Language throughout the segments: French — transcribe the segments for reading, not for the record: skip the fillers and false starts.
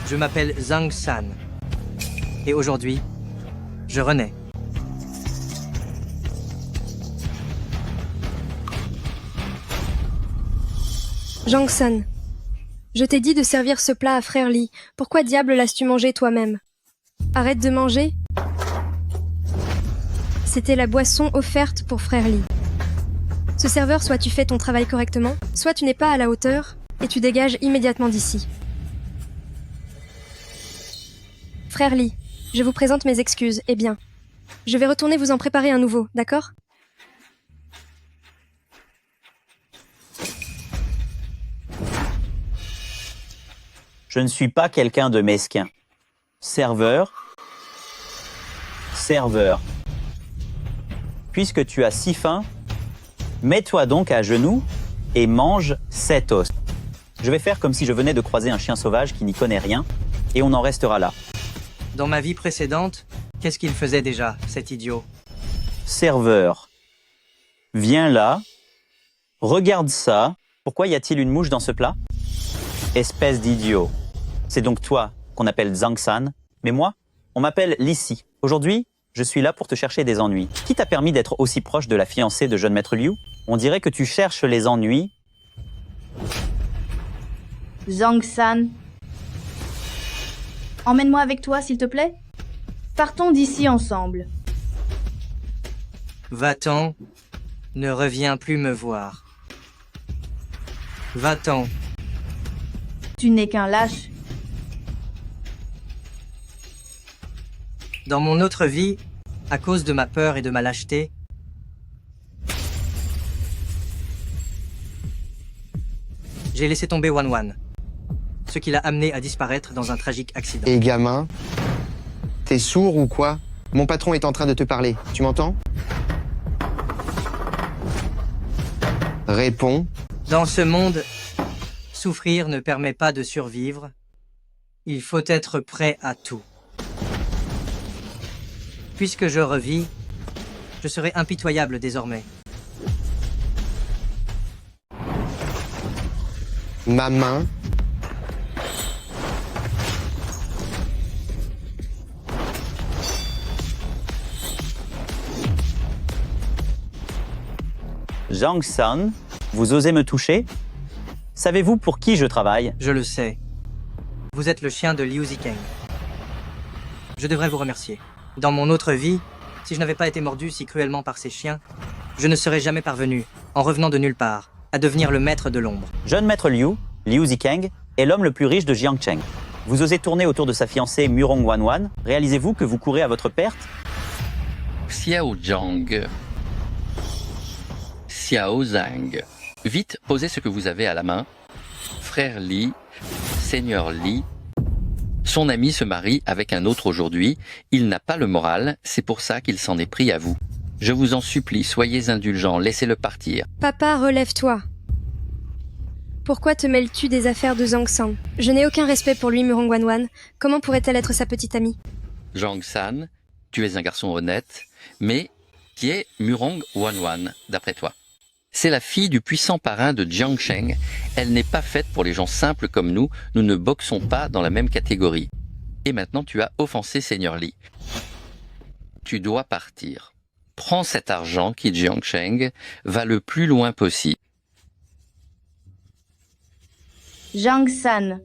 Je m'appelle Zhang San. Et aujourd'hui, je renais. Zhang San, je t'ai dit de servir ce plat à Frère Li. Pourquoi diable l'as-tu mangé toi-même? Arrête de manger. C'était la boisson offerte pour Frère Li. Ce serveur, soit tu fais ton travail correctement, soit tu n'es pas à la hauteur, et tu dégages immédiatement d'ici. Frère Li, je vous présente mes excuses, eh bien. Je vais retourner vous en préparer un nouveau, d'accord? Je ne suis pas quelqu'un de mesquin. Serveur. Puisque tu as si faim, mets-toi donc à genoux et mange cet os. Je vais faire comme si je venais de croiser un chien sauvage qui n'y connaît rien, et on en restera là. Dans ma vie précédente, qu'est-ce qu'il faisait déjà, cet idiot? Serveur, viens là, regarde ça. Pourquoi y a-t-il une mouche dans ce plat? Espèce d'idiot. C'est donc toi qu'on appelle Zhang San, mais moi, on m'appelle Lissi. Aujourd'hui, je suis là pour te chercher des ennuis. Qui t'a permis d'être aussi proche de la fiancée de jeune maître Liu? On dirait que tu cherches les ennuis. Zhang San. Emmène-moi avec toi, s'il te plaît. Partons d'ici ensemble. Va-t'en, ne reviens plus me voir. Va-t'en. Tu n'es qu'un lâche. Dans mon autre vie, à cause de ma peur et de ma lâcheté, j'ai laissé tomber Wan Wan, ce qui l'a amené à disparaître dans un tragique accident. Et gamin, t'es sourd ou quoi? Mon patron est en train de te parler, tu m'entends? Réponds. Dans ce monde, souffrir ne permet pas de survivre. Il faut être prêt à tout. Puisque je revis, je serai impitoyable désormais. Ma main. Zhang San, vous osez me toucher? Savez-vous pour qui je travaille? Je le sais. Vous êtes le chien de Liu Zikeng. Je devrais vous remercier. Dans mon autre vie, si je n'avais pas été mordu si cruellement par ces chiens, je ne serais jamais parvenu, en revenant de nulle part, à devenir le maître de l'ombre. Jeune maître Liu, Liu Zikeng, est l'homme le plus riche de Jiangcheng. Vous osez tourner autour de sa fiancée Murong Wanwan. Réalisez-vous que vous courez à votre perte? Xiao Zhang. Xiao Zhang. Vite, posez ce que vous avez à la main. Frère Li, Seigneur Li. Son ami se marie avec un autre aujourd'hui. Il n'a pas le moral, c'est pour ça qu'il s'en est pris à vous. Je vous en supplie, soyez indulgents, laissez-le partir. Papa, relève-toi. Pourquoi te mêles-tu des affaires de Zhang San? Je n'ai aucun respect pour lui, Murong Wanwan. Comment pourrait-elle être sa petite amie? Zhang San, tu es un garçon honnête, mais qui est Murong Wanwan, d'après toi? C'est la fille du puissant parrain de Jiangcheng. Elle n'est pas faite pour les gens simples comme nous. Nous ne boxons pas dans la même catégorie. Et maintenant, tu as offensé Seigneur Li. Tu dois partir. Prends cet argent qui, Jiangcheng, va le plus loin possible. Zhang San.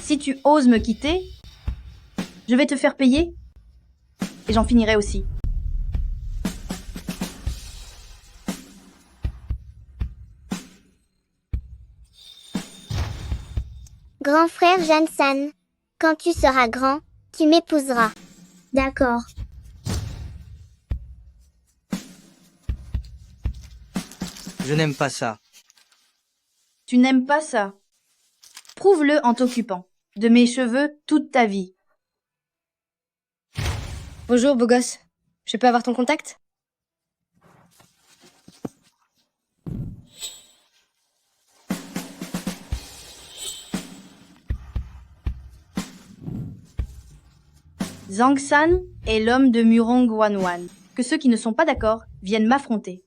Si tu oses me quitter, je vais te faire payer et j'en finirai aussi. Grand frère Jansan, quand tu seras grand, tu m'épouseras. D'accord. Je n'aime pas ça. Tu n'aimes pas ça. Prouve-le en t'occupant de mes cheveux toute ta vie. Bonjour, beau gosse. Je peux avoir ton contact? Zhang San est l'homme de Murong Wanwan. Que ceux qui ne sont pas d'accord viennent m'affronter.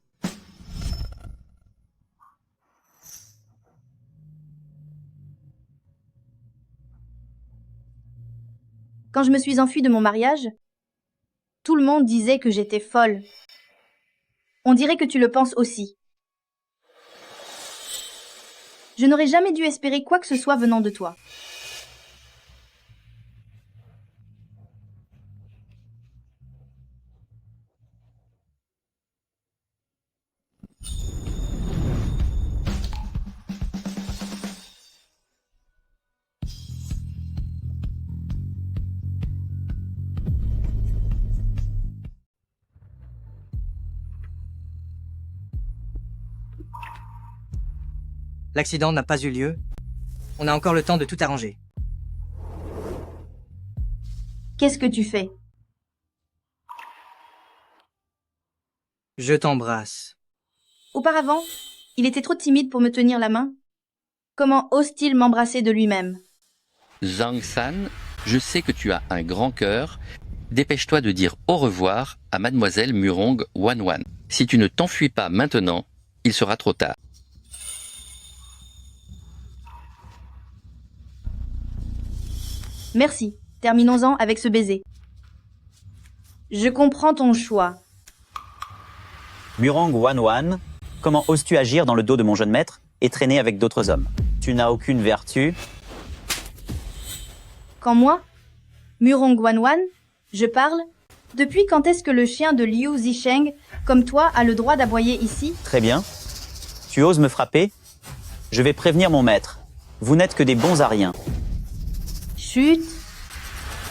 Quand je me suis enfuie de mon mariage, tout le monde disait que j'étais folle. On dirait que tu le penses aussi. Je n'aurais jamais dû espérer quoi que ce soit venant de toi. L'accident n'a pas eu lieu. On a encore le temps de tout arranger. Qu'est-ce que tu fais? Je t'embrasse. Auparavant, il était trop timide pour me tenir la main. Comment ose-t-il m'embrasser de lui-même? Zhang San, je sais que tu as un grand cœur. Dépêche-toi de dire au revoir à mademoiselle Murong Wanwan. Si tu ne t'enfuis pas maintenant, il sera trop tard. Merci. Terminons-en avec ce baiser. Je comprends ton choix. Murong Wanwan, comment oses-tu agir dans le dos de mon jeune maître et traîner avec d'autres hommes? Tu n'as aucune vertu. Quand moi, Murong Wanwan, je parle? Depuis quand est-ce que le chien de Liu Zisheng, comme toi, a le droit d'aboyer ici? Très bien. Tu oses me frapper? Je vais prévenir mon maître. Vous n'êtes que des bons à rien. Chut.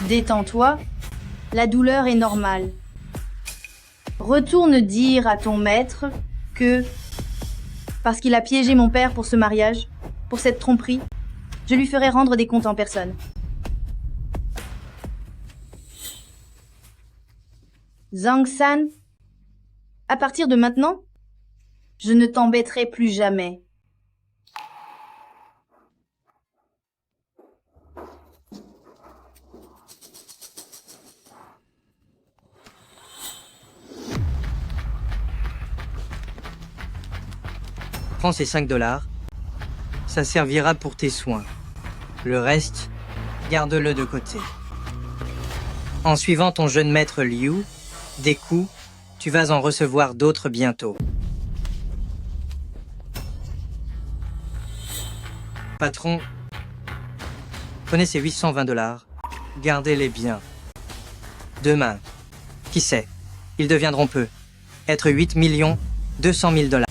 Détends-toi. La douleur est normale. Retourne dire à ton maître que, parce qu'il a piégé mon père pour ce mariage, pour cette tromperie, je lui ferai rendre des comptes en personne. Zhang San, à partir de maintenant, je ne t'embêterai plus jamais. Prends ces 5 $. Ça servira pour tes soins. Le reste, garde-le de côté. En suivant ton jeune maître Liu, des coups, tu vas en recevoir d'autres bientôt. Patron, prenez ces 820 $. Gardez-les bien. Demain, qui sait, ils deviendront peu. Être 8 200 000 $.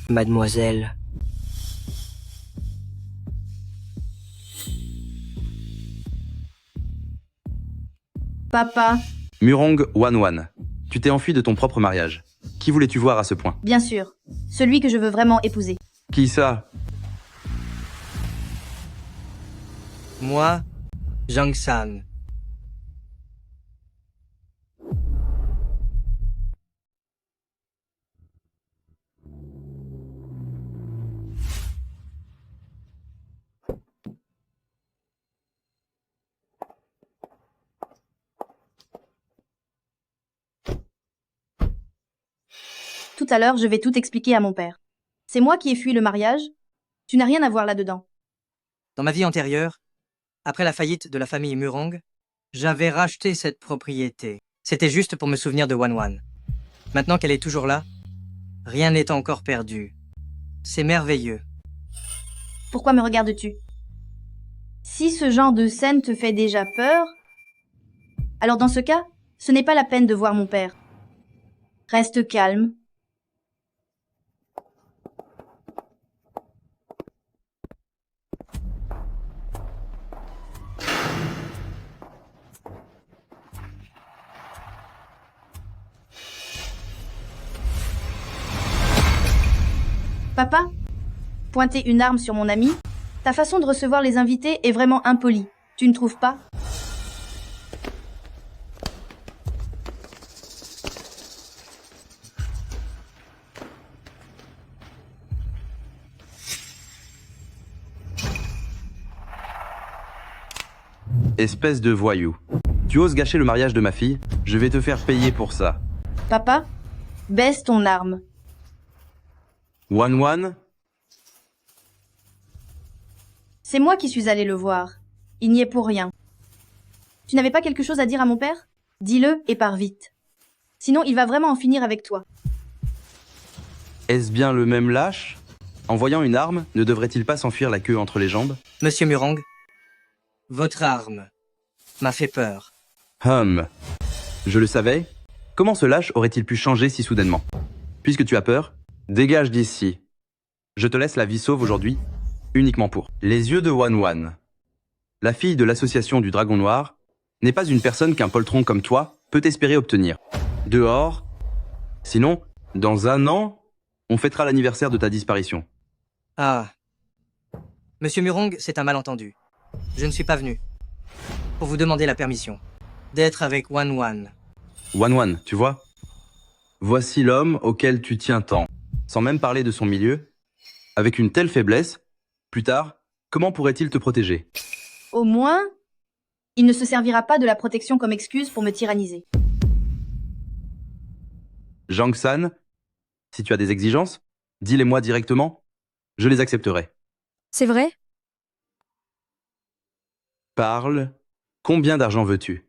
Mademoiselle. Papa, Murong Wanwan, tu t'es enfui de ton propre mariage. Qui voulais-tu voir à ce point? bien sûr, celui que je veux vraiment épouser. Qui ça? Moi, Zhang San. Tout à l'heure, je vais tout expliquer à mon père. C'est moi qui ai fui le mariage. Tu n'as rien à voir là-dedans. Dans ma vie antérieure, après la faillite de la famille Murong, j'avais racheté cette propriété. C'était juste pour me souvenir de Wanwan. Maintenant qu'elle est toujours là, rien n'est encore perdu. C'est merveilleux. Pourquoi me regardes-tu? Si ce genre de scène te fait déjà peur, alors dans ce cas, ce n'est pas la peine de voir mon père. Reste calme. Papa, pointer une arme sur mon ami, ta façon de recevoir les invités est vraiment impolie. Tu ne trouves pas? Espèce de voyou. Tu oses gâcher le mariage de ma fille? Je vais te faire payer pour ça. Papa, baisse ton arme. Wan, C'est moi qui suis allé le voir. Il n'y est pour rien. Tu n'avais pas quelque chose à dire à mon père? Dis-le et pars vite. Sinon, il va vraiment en finir avec toi. est-ce bien le même lâche? En voyant une arme, ne devrait-il pas s'enfuir la queue entre les jambes? Monsieur Murong, votre arme m'a fait peur. Je le savais. Comment ce lâche aurait-il pu changer si soudainement? Puisque tu as peur, dégage d'ici. Je te laisse la vie sauve aujourd'hui, uniquement pour les yeux de Wan. La fille de l'association du Dragon Noir n'est pas une personne qu'un poltron comme toi peut espérer obtenir. Dehors. Sinon, dans 1 an, on fêtera l'anniversaire de ta disparition. Ah. Monsieur Murong, c'est un malentendu. Je ne suis pas venu pour vous demander la permission d'être avec Wan. Wan, tu vois? Voici l'homme auquel tu tiens tant. Sans même parler de son milieu. Avec une telle faiblesse, plus tard, comment pourrait-il te protéger? Au moins, il ne se servira pas de la protection comme excuse pour me tyranniser. Jang-san, si tu as des exigences, dis-les-moi directement, je les accepterai. C'est vrai? Parle. Combien d'argent veux-tu?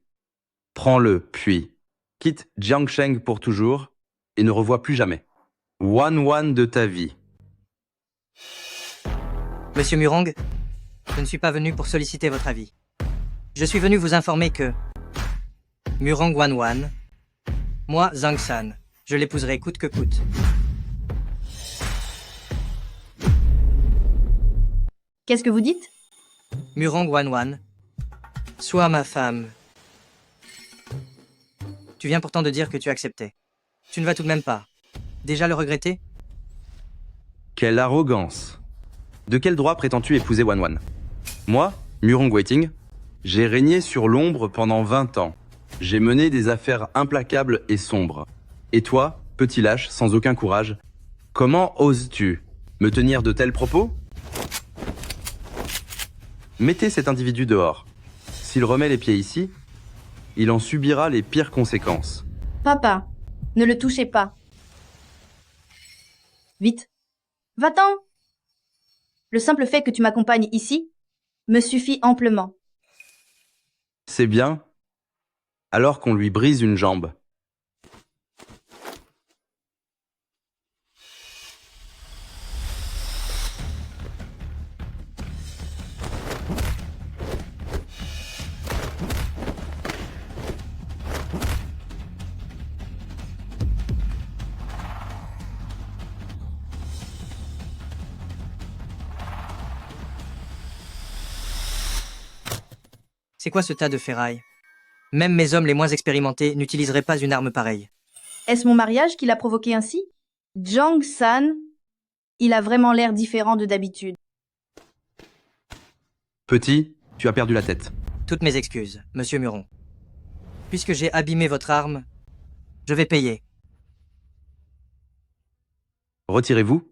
Prends-le, puis quitte Jiangsheng pour toujours et ne revois plus jamais Wan de ta vie. Monsieur Murong, je ne suis pas venu pour solliciter votre avis. Je suis venu vous informer que Murong Wan, moi, Zhang San, je l'épouserai coûte que coûte. Qu'est-ce que vous dites? Murong Wan, sois ma femme. Tu viens pourtant de dire que tu acceptais. Tu ne vas tout de même pas déjà le regretter? Quelle arrogance. De quel droit prétends-tu épouser Wan? Moi, Murong Waiting, j'ai régné sur l'ombre pendant 20 ans. J'ai mené des affaires implacables et sombres. Et toi, petit lâche, sans aucun courage, comment oses-tu me tenir de tels propos? Mettez cet individu dehors. S'il remet les pieds ici, il en subira les pires conséquences. Papa, ne le touchez pas. Vite. Va-t'en! Le simple fait que tu m'accompagnes ici me suffit amplement. C'est bien, alors qu'on lui brise une jambe. C'est quoi ce tas de ferraille? Même mes hommes les moins expérimentés n'utiliseraient pas une arme pareille. Est-ce mon mariage qui l'a provoqué ainsi? Jang San, il a vraiment l'air différent de d'habitude. Petit, tu as perdu la tête. Toutes mes excuses, monsieur Murong. Puisque j'ai abîmé votre arme, je vais payer. Retirez-vous.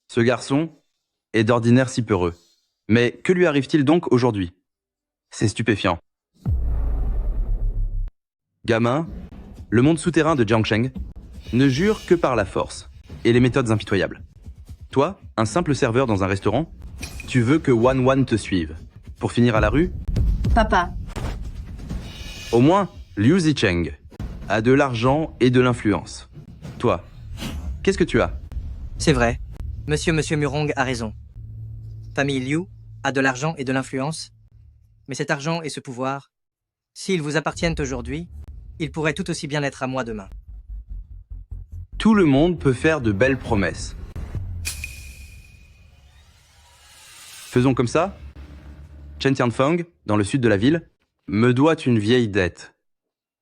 Ce garçon est d'ordinaire si peureux. Mais que lui arrive-t-il donc aujourd'hui? C'est stupéfiant. Gamin, le monde souterrain de Jiangsheng ne jure que par la force et les méthodes impitoyables. Toi, un simple serveur dans un restaurant, tu veux que Wan te suive. Pour finir à la rue? Papa, Au moins, Liu Zicheng a de l'argent et de l'influence. Toi, qu'est-ce que tu as? C'est vrai. Monsieur Murong a raison. Famille Liu a de l'argent et de l'influence. Mais cet argent et ce pouvoir, s'ils vous appartiennent aujourd'hui, ils pourraient tout aussi bien être à moi demain. Tout le monde peut faire de belles promesses. Faisons comme ça. Chen Tianfeng, dans le sud de la ville, me doit une vieille dette.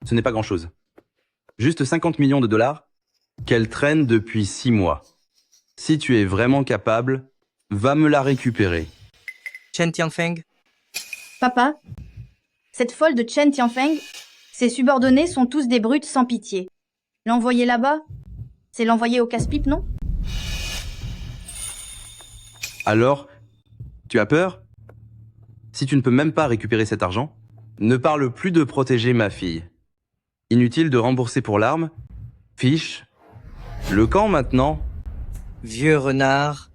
Ce n'est pas grand-chose. Juste 50 millions de dollars qu'elle traîne depuis 6 mois. Si tu es vraiment capable, va me la récupérer. Chen Tianfeng, Papa, cette folle de Chen Tianfeng, ses subordonnés sont tous des brutes sans pitié. L'envoyer là-bas, c'est l'envoyer au casse-pipe, non? Alors, tu as peur? Si tu ne peux même pas récupérer cet argent, ne parle plus de protéger ma fille. Inutile de rembourser pour l'arme. Fiche. Le camp maintenant. vieux renard,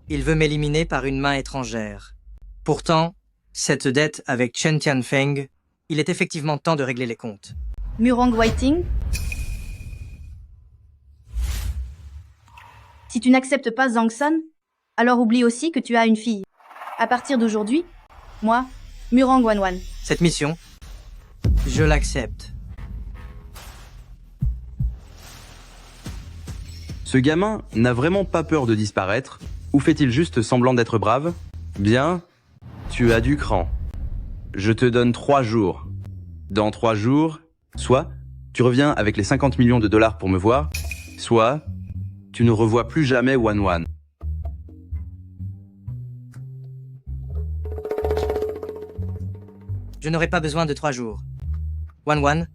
il veut m'éliminer par une main étrangère. Pourtant, cette dette avec Chen Tianfeng, il est effectivement temps de régler les comptes. Murong Whiting, si tu n'acceptes pas Zhang San, alors oublie aussi que tu as une fille. À partir d'aujourd'hui, moi, Murong Wanwan. Cette mission, je l'accepte. Ce gamin n'a vraiment pas peur de disparaître, ou fait-il juste semblant d'être brave? Bien, tu as du cran. Je te donne 3 jours. Dans 3 jours, soit tu reviens avec les 50 millions de dollars pour me voir, soit tu ne revois plus jamais Wanwan. Je n'aurai pas besoin de 3 jours. Wanwan,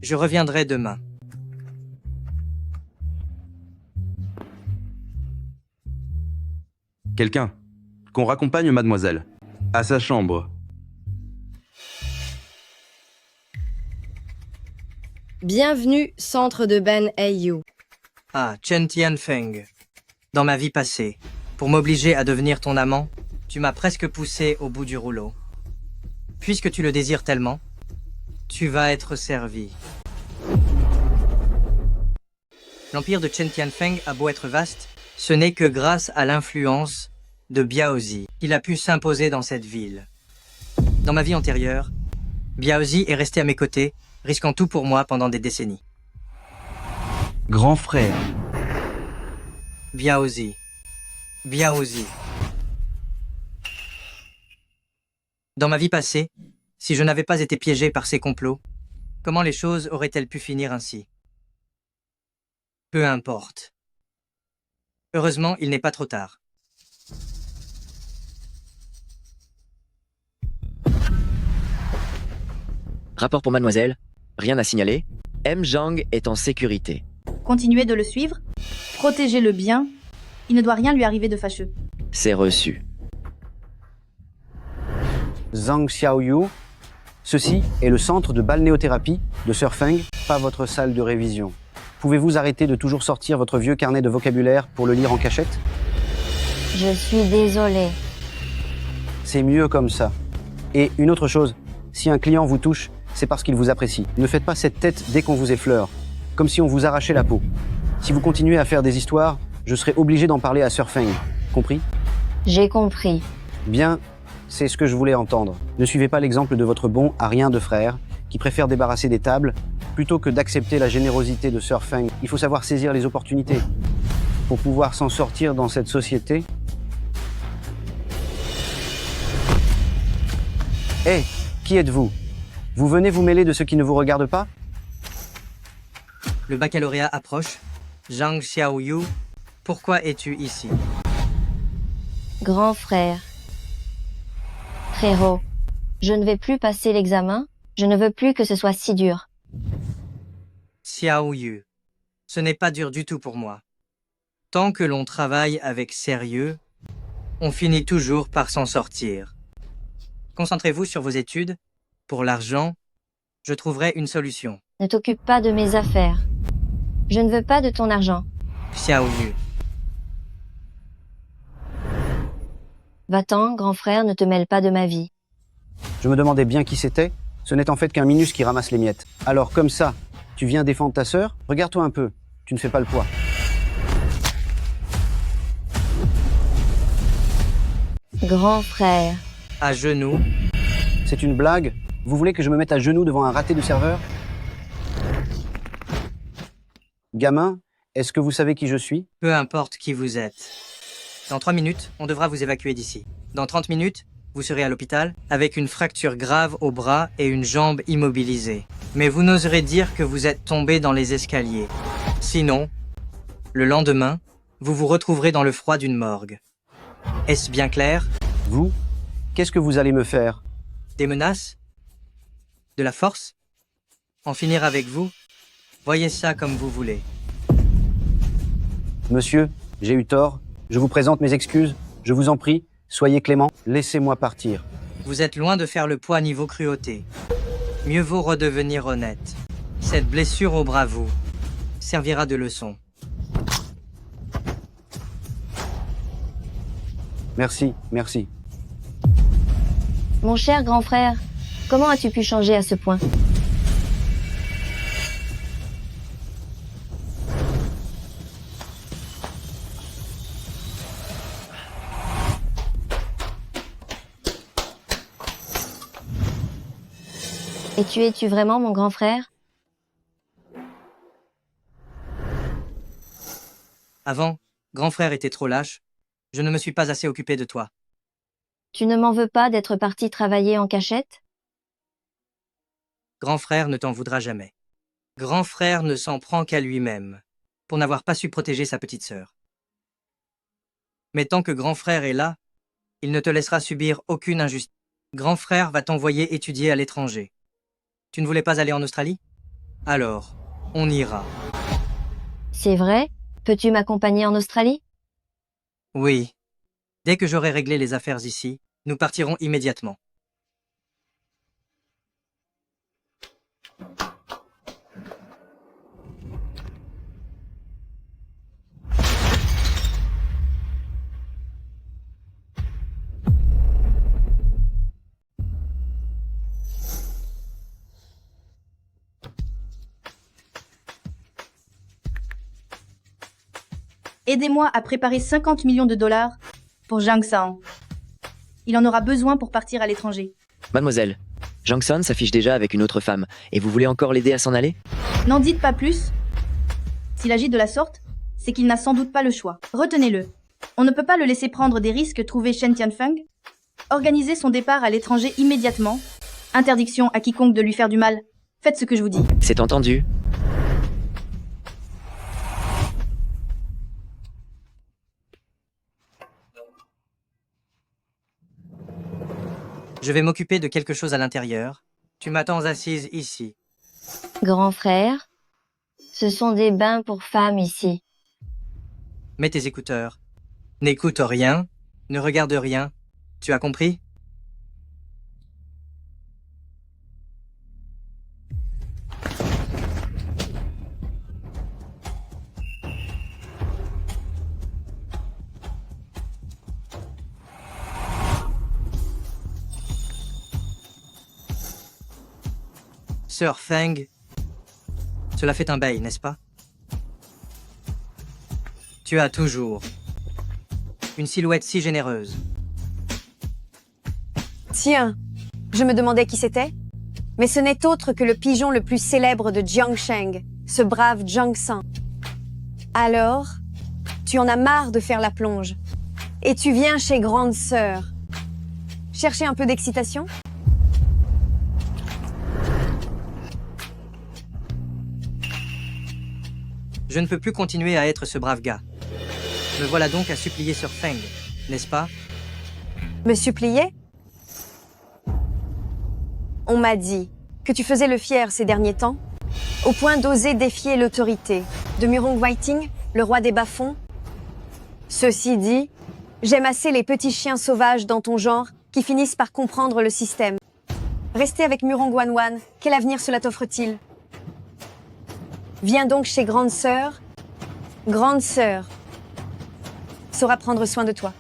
je reviendrai demain. Quelqu'un, qu'on raccompagne mademoiselle, à sa chambre. Bienvenue, centre de Ben Ayu. Ah, Chen Tianfeng. Dans ma vie passée, pour m'obliger à devenir ton amant, tu m'as presque poussé au bout du rouleau. Puisque tu le désires tellement, tu vas être servi. L'empire de Chen Tianfeng a beau être vaste, ce n'est que grâce à l'influence de Biaozi qu'il a pu s'imposer dans cette ville. Dans ma vie antérieure, Biaozi est resté à mes côtés, risquant tout pour moi pendant des décennies. Grand frère, Biaozi. Biaozi. Dans ma vie passée, si je n'avais pas été piégé par ces complots, comment les choses auraient-elles pu finir ainsi? Peu importe. Heureusement, il n'est pas trop tard. rapport pour mademoiselle, rien à signaler. M. Zhang est en sécurité. Continuez de le suivre, protégez-le bien, il ne doit rien lui arriver de fâcheux. C'est reçu. Zhang Xiaoyu, ceci est le centre de balnéothérapie de Sir Feng, pas votre salle de révision. Pouvez-vous arrêter de toujours sortir votre vieux carnet de vocabulaire pour le lire en cachette? Je suis désolée. C'est mieux comme ça. Et une autre chose, si un client vous touche, c'est parce qu'il vous apprécie. Ne faites pas cette tête dès qu'on vous effleure, comme si on vous arrachait la peau. Si vous continuez à faire des histoires, je serai obligé d'en parler à Sir Feng. Compris? J'ai compris. Bien, c'est ce que je voulais entendre. Ne suivez pas l'exemple de votre bon à rien de frère, qui préfère débarrasser des tables, plutôt que d'accepter la générosité de Sir Feng. Il faut savoir saisir les opportunités. Pour pouvoir s'en sortir dans cette société. Hé, qui êtes-vous? Vous venez vous mêler de ce qui ne vous regarde pas? Le baccalauréat approche. Zhang Xiaoyu, pourquoi es-tu ici? Grand frère. Frérot, je ne vais plus passer l'examen. Je ne veux plus que ce soit si dur. Xiaoyu, ce n'est pas dur du tout pour moi. Tant que l'on travaille avec sérieux, on finit toujours par s'en sortir. Concentrez-vous sur vos études. Pour l'argent, je trouverai une solution. Ne t'occupe pas de mes affaires. Je ne veux pas de ton argent. Xiaoyu. Va-t'en, grand frère, ne te mêle pas de ma vie. Je me demandais bien qui c'était. Ce n'est en fait qu'un minus qui ramasse les miettes. Alors comme ça, tu viens défendre ta sœur? Regarde-toi un peu. Tu ne fais pas le poids. Grand frère. À genoux. C'est une blague? Vous voulez que je me mette à genoux devant un raté de serveur? Gamin, est-ce que vous savez qui je suis? Peu importe qui vous êtes. Dans 3 minutes, on devra vous évacuer d'ici. Dans 30 minutes, vous serez à l'hôpital avec une fracture grave au bras et une jambe immobilisée. Mais vous n'oserez dire que vous êtes tombé dans les escaliers. Sinon, le lendemain, vous vous retrouverez dans le froid d'une morgue. Est-ce bien clair? Vous? Qu'est-ce que vous allez me faire? Des menaces? De la force? En finir avec vous? Voyez ça comme vous voulez. Monsieur, j'ai eu tort. Je vous présente mes excuses. Je vous en prie, soyez clément. Laissez-moi partir. Vous êtes loin de faire le poids niveau cruauté. Mieux vaut redevenir honnête. Cette blessure au bras vous servira de leçon. Merci, merci. Mon cher grand frère, comment as-tu pu changer à ce point? Et es-tu vraiment mon grand frère? Avant, grand frère était trop lâche. Je ne me suis pas assez occupé de toi. Tu ne m'en veux pas d'être parti travailler en cachette? Grand frère ne t'en voudra jamais. Grand frère ne s'en prend qu'à lui-même, pour n'avoir pas su protéger sa petite sœur. Mais tant que grand frère est là, il ne te laissera subir aucune injustice. Grand frère va t'envoyer étudier à l'étranger. Tu ne voulais pas aller en Australie? Alors, on ira. C'est vrai? Peux-tu m'accompagner en Australie? Oui. Dès que j'aurai réglé les affaires ici, nous partirons immédiatement. Aidez-moi à préparer 50 millions de dollars pour Zhang San. Il en aura besoin pour partir à l'étranger. Mademoiselle, Jangson s'affiche déjà avec une autre femme, et vous voulez encore l'aider à s'en aller? N'en dites pas plus. S'il agit de la sorte, c'est qu'il n'a sans doute pas le choix. Retenez-le. On ne peut pas le laisser prendre des risques, trouver Shen Tianfeng. Organisez son départ à l'étranger immédiatement. Interdiction à quiconque de lui faire du mal. Faites ce que je vous dis. C'est entendu. Je vais m'occuper de quelque chose à l'intérieur. Tu m'attends assise ici. Grand frère, ce sont des bains pour femmes ici. Mets tes écouteurs. N'écoute rien, ne regarde rien. Tu as compris? Sœur Feng, cela fait un bail, n'est-ce pas? Tu as toujours une silhouette si généreuse. Tiens, je me demandais qui c'était, mais ce n'est autre que le pigeon le plus célèbre de Jiangsheng, ce brave Zhang San. Alors, tu en as marre de faire la plonge, et tu viens chez Grande Sœur. Chercher un peu d'excitation? Je ne peux plus continuer à être ce brave gars. Me voilà donc à supplier Sœur Feng, n'est-ce pas? Me supplier? On m'a dit que tu faisais le fier ces derniers temps, au point d'oser défier l'autorité de Murong Whiting, le roi des bas-fonds. Ceci dit, j'aime assez les petits chiens sauvages dans ton genre qui finissent par comprendre le système. Rester avec Murong Wanwan, quel avenir cela t'offre-t-il? Viens donc chez Grande Sœur. Grande Sœur saura prendre soin de toi.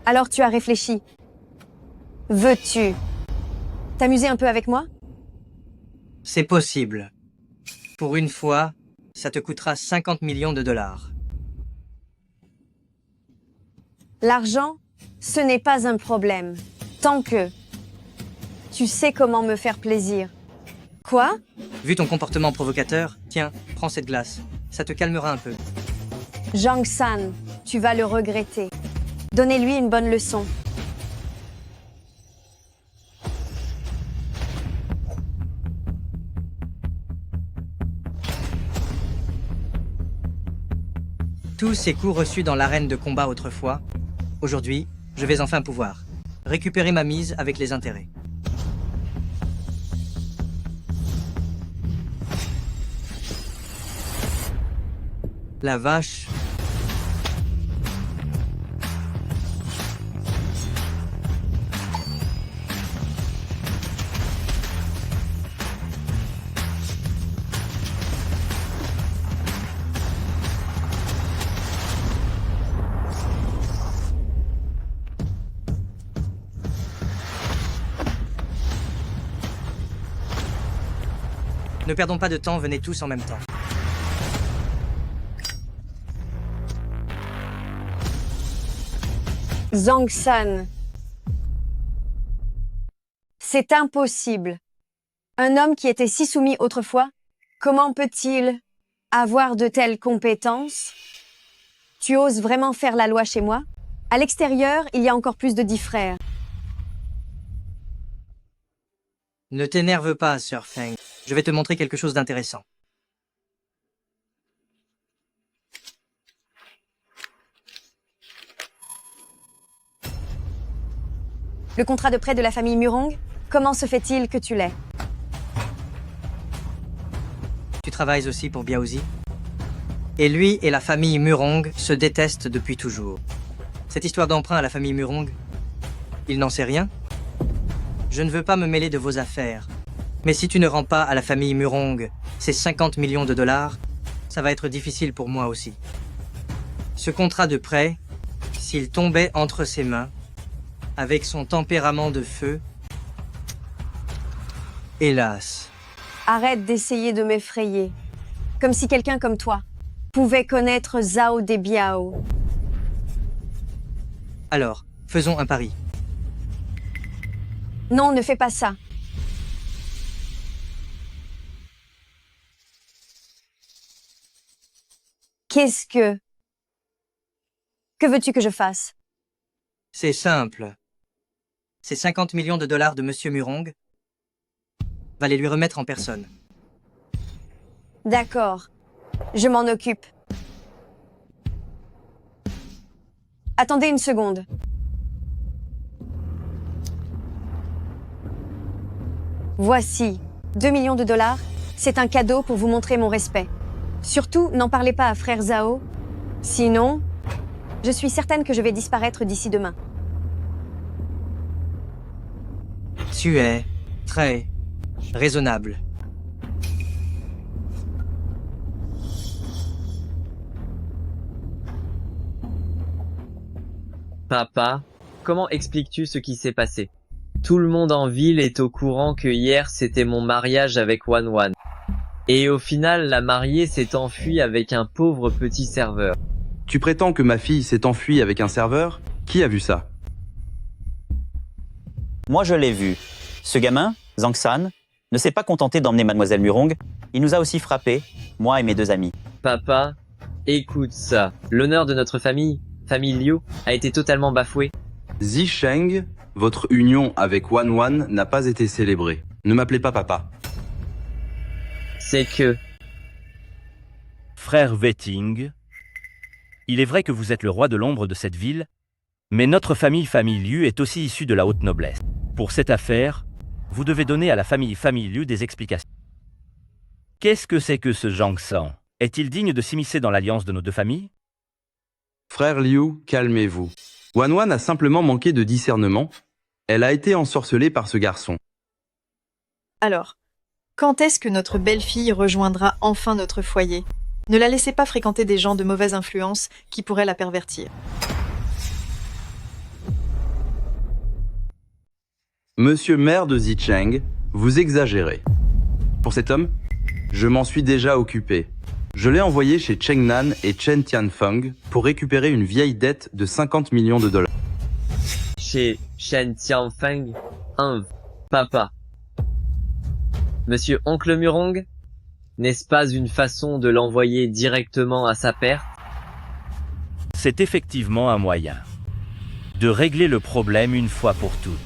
Alors tu as réfléchi. Veux-tu t'amuser un peu avec moi? C'est possible. Pour une fois, ça te coûtera 50 millions de dollars. L'argent, ce n'est pas un problème. Tant que tu sais comment me faire plaisir. Quoi? Vu ton comportement provocateur, tiens, prends cette glace. Ça te calmera un peu. Jang-san, tu vas le regretter. Donnez-lui une bonne leçon. Tous ces coups reçus dans l'arène de combat autrefois, aujourd'hui, je vais enfin pouvoir récupérer ma mise avec les intérêts. La vache. Ne perdons pas de temps, venez tous en même temps. Zhang-san. C'est impossible. Un homme qui était si soumis autrefois, comment peut-il avoir de telles compétences? Tu oses vraiment faire la loi chez moi? À l'extérieur, il y a encore plus de 10 frères. Ne t'énerve pas, Sir Feng. Je vais te montrer quelque chose d'intéressant. Le contrat de prêt de la famille Murong, comment se fait-il que tu l'aies? Tu travailles aussi pour Biaozi? Et lui et la famille Murong se détestent depuis toujours. Cette histoire d'emprunt à la famille Murong, il n'en sait rien? Je ne veux pas me mêler de vos affaires. Mais si tu ne rends pas à la famille Murong ces 50 millions de dollars, ça va être difficile pour moi aussi. Ce contrat de prêt, s'il tombait entre ses mains, avec son tempérament de feu, hélas. Arrête d'essayer de m'effrayer. Comme si quelqu'un comme toi pouvait connaître Zhao de Biao. Alors, faisons un pari. Non, ne fais pas ça. Qu'est-ce que... Que veux-tu que je fasse? C'est simple. Ces 50 millions de dollars de Monsieur Murong va les lui remettre en personne. D'accord. Je m'en occupe. Attendez une seconde. Voici, 2 millions de dollars. C'est un cadeau pour vous montrer mon respect. Surtout, n'en parlez pas à frère Zhao. Sinon, je suis certaine que je vais disparaître d'ici demain. Tu es très raisonnable. Papa, comment expliques-tu ce qui s'est passé? Tout le monde en ville est au courant que hier c'était mon mariage avec Wan. Et au final, la mariée s'est enfuie avec un pauvre petit serveur. Tu prétends que ma fille s'est enfuie avec un serveur? Qui a vu ça? Moi, je l'ai vu. Ce gamin, Zhang-san, ne s'est pas contenté d'emmener Mademoiselle Murong. Il nous a aussi frappés, moi et mes 2 amis. Papa, écoute ça. L'honneur de notre famille Liu, a été totalement bafoué. Zisheng, votre union avec Wan n'a pas été célébrée. Ne m'appelez pas papa. C'est que... Frère Wetting, il est vrai que vous êtes le roi de l'ombre de cette ville, mais notre famille Liu est aussi issue de la haute noblesse. Pour cette affaire, vous devez donner à la famille Liu des explications. Qu'est-ce que c'est que ce Jang-san? Est-il digne de s'immiscer dans l'alliance de nos 2 familles? Frère Liu, calmez-vous. Wan a simplement manqué de discernement. Elle a été ensorcelée par ce garçon. Alors, quand est-ce que notre belle-fille rejoindra enfin notre foyer? Ne la laissez pas fréquenter des gens de mauvaise influence qui pourraient la pervertir. Monsieur maire de Zicheng, vous exagérez. Pour cet homme, je m'en suis déjà occupé. Je l'ai envoyé chez Cheng Nan et Chen Tianfeng pour récupérer une vieille dette de 50 millions de dollars. Chez Shen Tianfeng, papa. Monsieur Oncle Murong, n'est-ce pas une façon de l'envoyer directement à sa perte? C'est effectivement un moyen de régler le problème une fois pour toutes.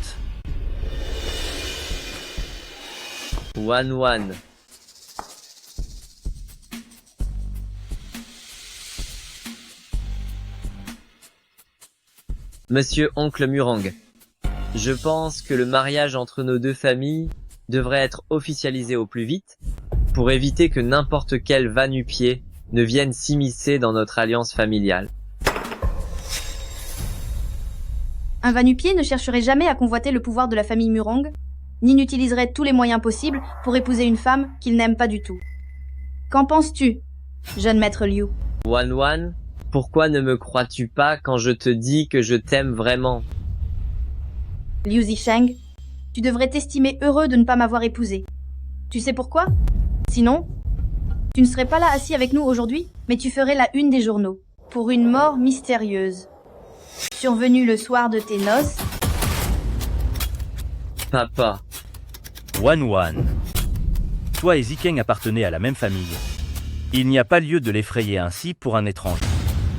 Wan. Monsieur Oncle Murong, je pense que le mariage entre nos deux familles devrait être officialisé au plus vite pour éviter que n'importe quel va-nu-pied ne vienne s'immiscer dans notre alliance familiale. Un va-nu-pied ne chercherait jamais à convoiter le pouvoir de la famille Murong, ni n'utiliserait tous les moyens possibles pour épouser une femme qu'il n'aime pas du tout. Qu'en penses-tu, jeune maître Liu? Wan, pourquoi ne me crois-tu pas quand je te dis que je t'aime vraiment? Liu Zicheng, tu devrais t'estimer heureux de ne pas m'avoir épousé. Tu sais pourquoi? Sinon, tu ne serais pas là assis avec nous aujourd'hui, mais tu ferais la une des journaux, pour une mort mystérieuse. Survenue le soir de tes noces. Papa. Wan. Toi et Zikeng appartenaient à la même famille. Il n'y a pas lieu de l'effrayer ainsi pour un étranger.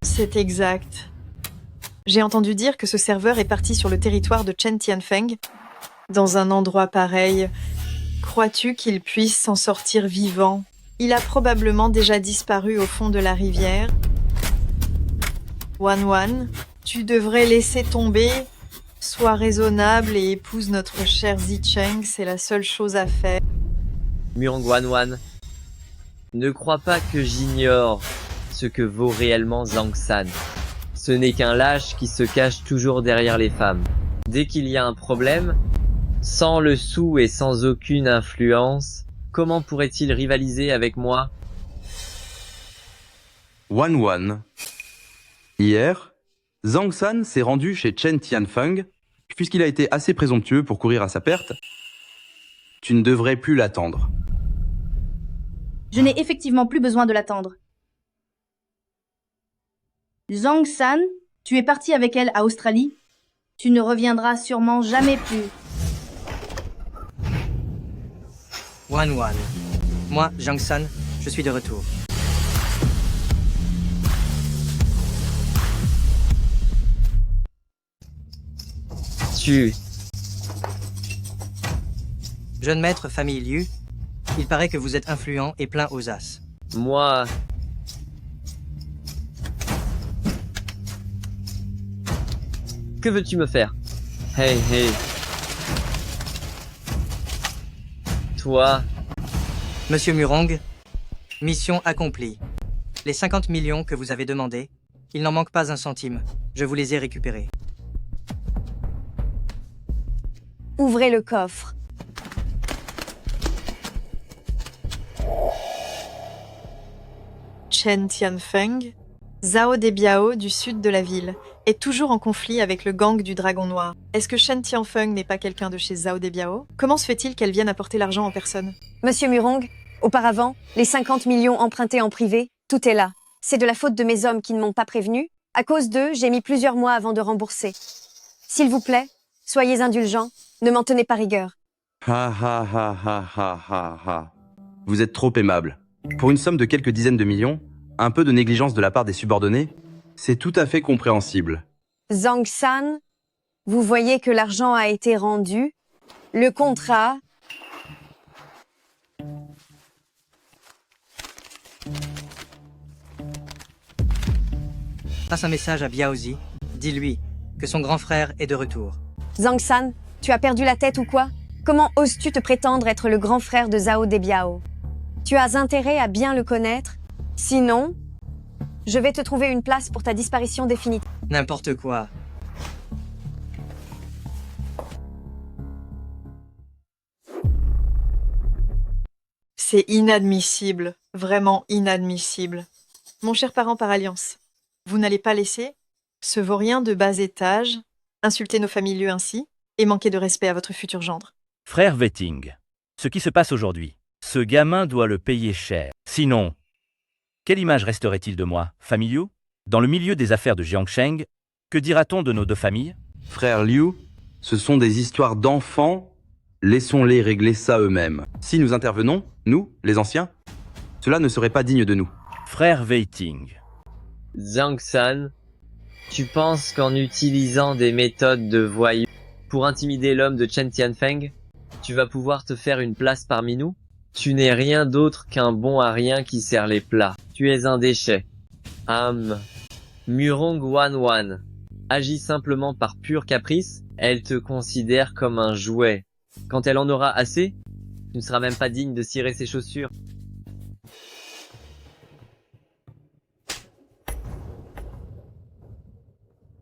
C'est exact. J'ai entendu dire que ce serveur est parti sur le territoire de Chen Tianfeng. Dans un endroit pareil, crois-tu qu'il puisse s'en sortir vivant? Il a probablement déjà disparu au fond de la rivière. Wan, tu devrais laisser tomber. Sois raisonnable et épouse notre cher Zicheng, c'est la seule chose à faire. Murong Wan, ne crois pas que j'ignore ce que vaut réellement Zhang San. Ce n'est qu'un lâche qui se cache toujours derrière les femmes. Dès qu'il y a un problème, sans le sou et sans aucune influence, comment pourrait-il rivaliser avec moi? Wan. Hier, Zhang San s'est rendu chez Chen Tianfeng, puisqu'il a été assez présomptueux pour courir à sa perte. Tu ne devrais plus l'attendre. Je n'ai effectivement plus besoin de l'attendre. Zhang San, tu es parti avec elle à Australie. Tu ne reviendras sûrement jamais plus. Wan. Moi, Zhang San, je suis de retour. Jeune maître famille Liu, il paraît que vous êtes influent et plein aux as. Moi... Que veux-tu me faire? Hey. Toi... Monsieur Murong, mission accomplie. Les 50 millions que vous avez demandés, il n'en manque pas un centime. Je vous les ai récupérés. Ouvrez le coffre. Chen Tianfeng, Zhao Debiao du sud de la ville, est toujours en conflit avec le gang du Dragon Noir. Est-ce que Chen Tianfeng n'est pas quelqu'un de chez Zhao Debiao? Comment se fait-il qu'elle vienne apporter l'argent en personne? Monsieur Murong, auparavant, les 50 millions empruntés en privé, tout est là. C'est de la faute de mes hommes qui ne m'ont pas prévenu. À cause d'eux, j'ai mis plusieurs mois avant de rembourser. S'il vous plaît, soyez indulgents, ne m'en tenez pas rigueur. Ha. Vous êtes trop aimable. Pour une somme de quelques dizaines de millions, un peu de négligence de la part des subordonnés, c'est tout à fait compréhensible. Zhang San, vous voyez que l'argent a été rendu. Le contrat... Passe un message à Biaozi. Dis-lui que son grand frère est de retour. Zhang San, tu as perdu la tête ou quoi? Comment oses-tu te prétendre être le grand frère de Zhao Debiao? Tu as intérêt à bien le connaître. Sinon, je vais te trouver une place pour ta disparition définitive. N'importe quoi. C'est inadmissible, vraiment inadmissible. Mon cher parent par alliance, vous n'allez pas laisser ce vaurien de bas étage insulter nos familles ainsi? et manquer de respect à votre futur gendre. Frère Wetting, ce qui se passe aujourd'hui, ce gamin doit le payer cher. Sinon, quelle image resterait-il de moi, famille Liu? Dans le milieu des affaires de Jiangsheng, que dira-t-on de nos deux familles? Frère Liu, ce sont des histoires d'enfants. Laissons-les régler ça eux-mêmes. Si nous intervenons, nous, les anciens, cela ne serait pas digne de nous. Frère Wetting. Zhang San, tu penses qu'en utilisant des méthodes de voyous pour intimider l'homme de Chen Tianfeng, tu vas pouvoir te faire une place parmi nous? Tu n'es rien d'autre qu'un bon à rien qui sert les plats. Tu es un déchet. Murong Wanwan agit simplement par pur caprice. Elle te considère comme un jouet. Quand elle en aura assez, tu ne seras même pas digne de cirer ses chaussures.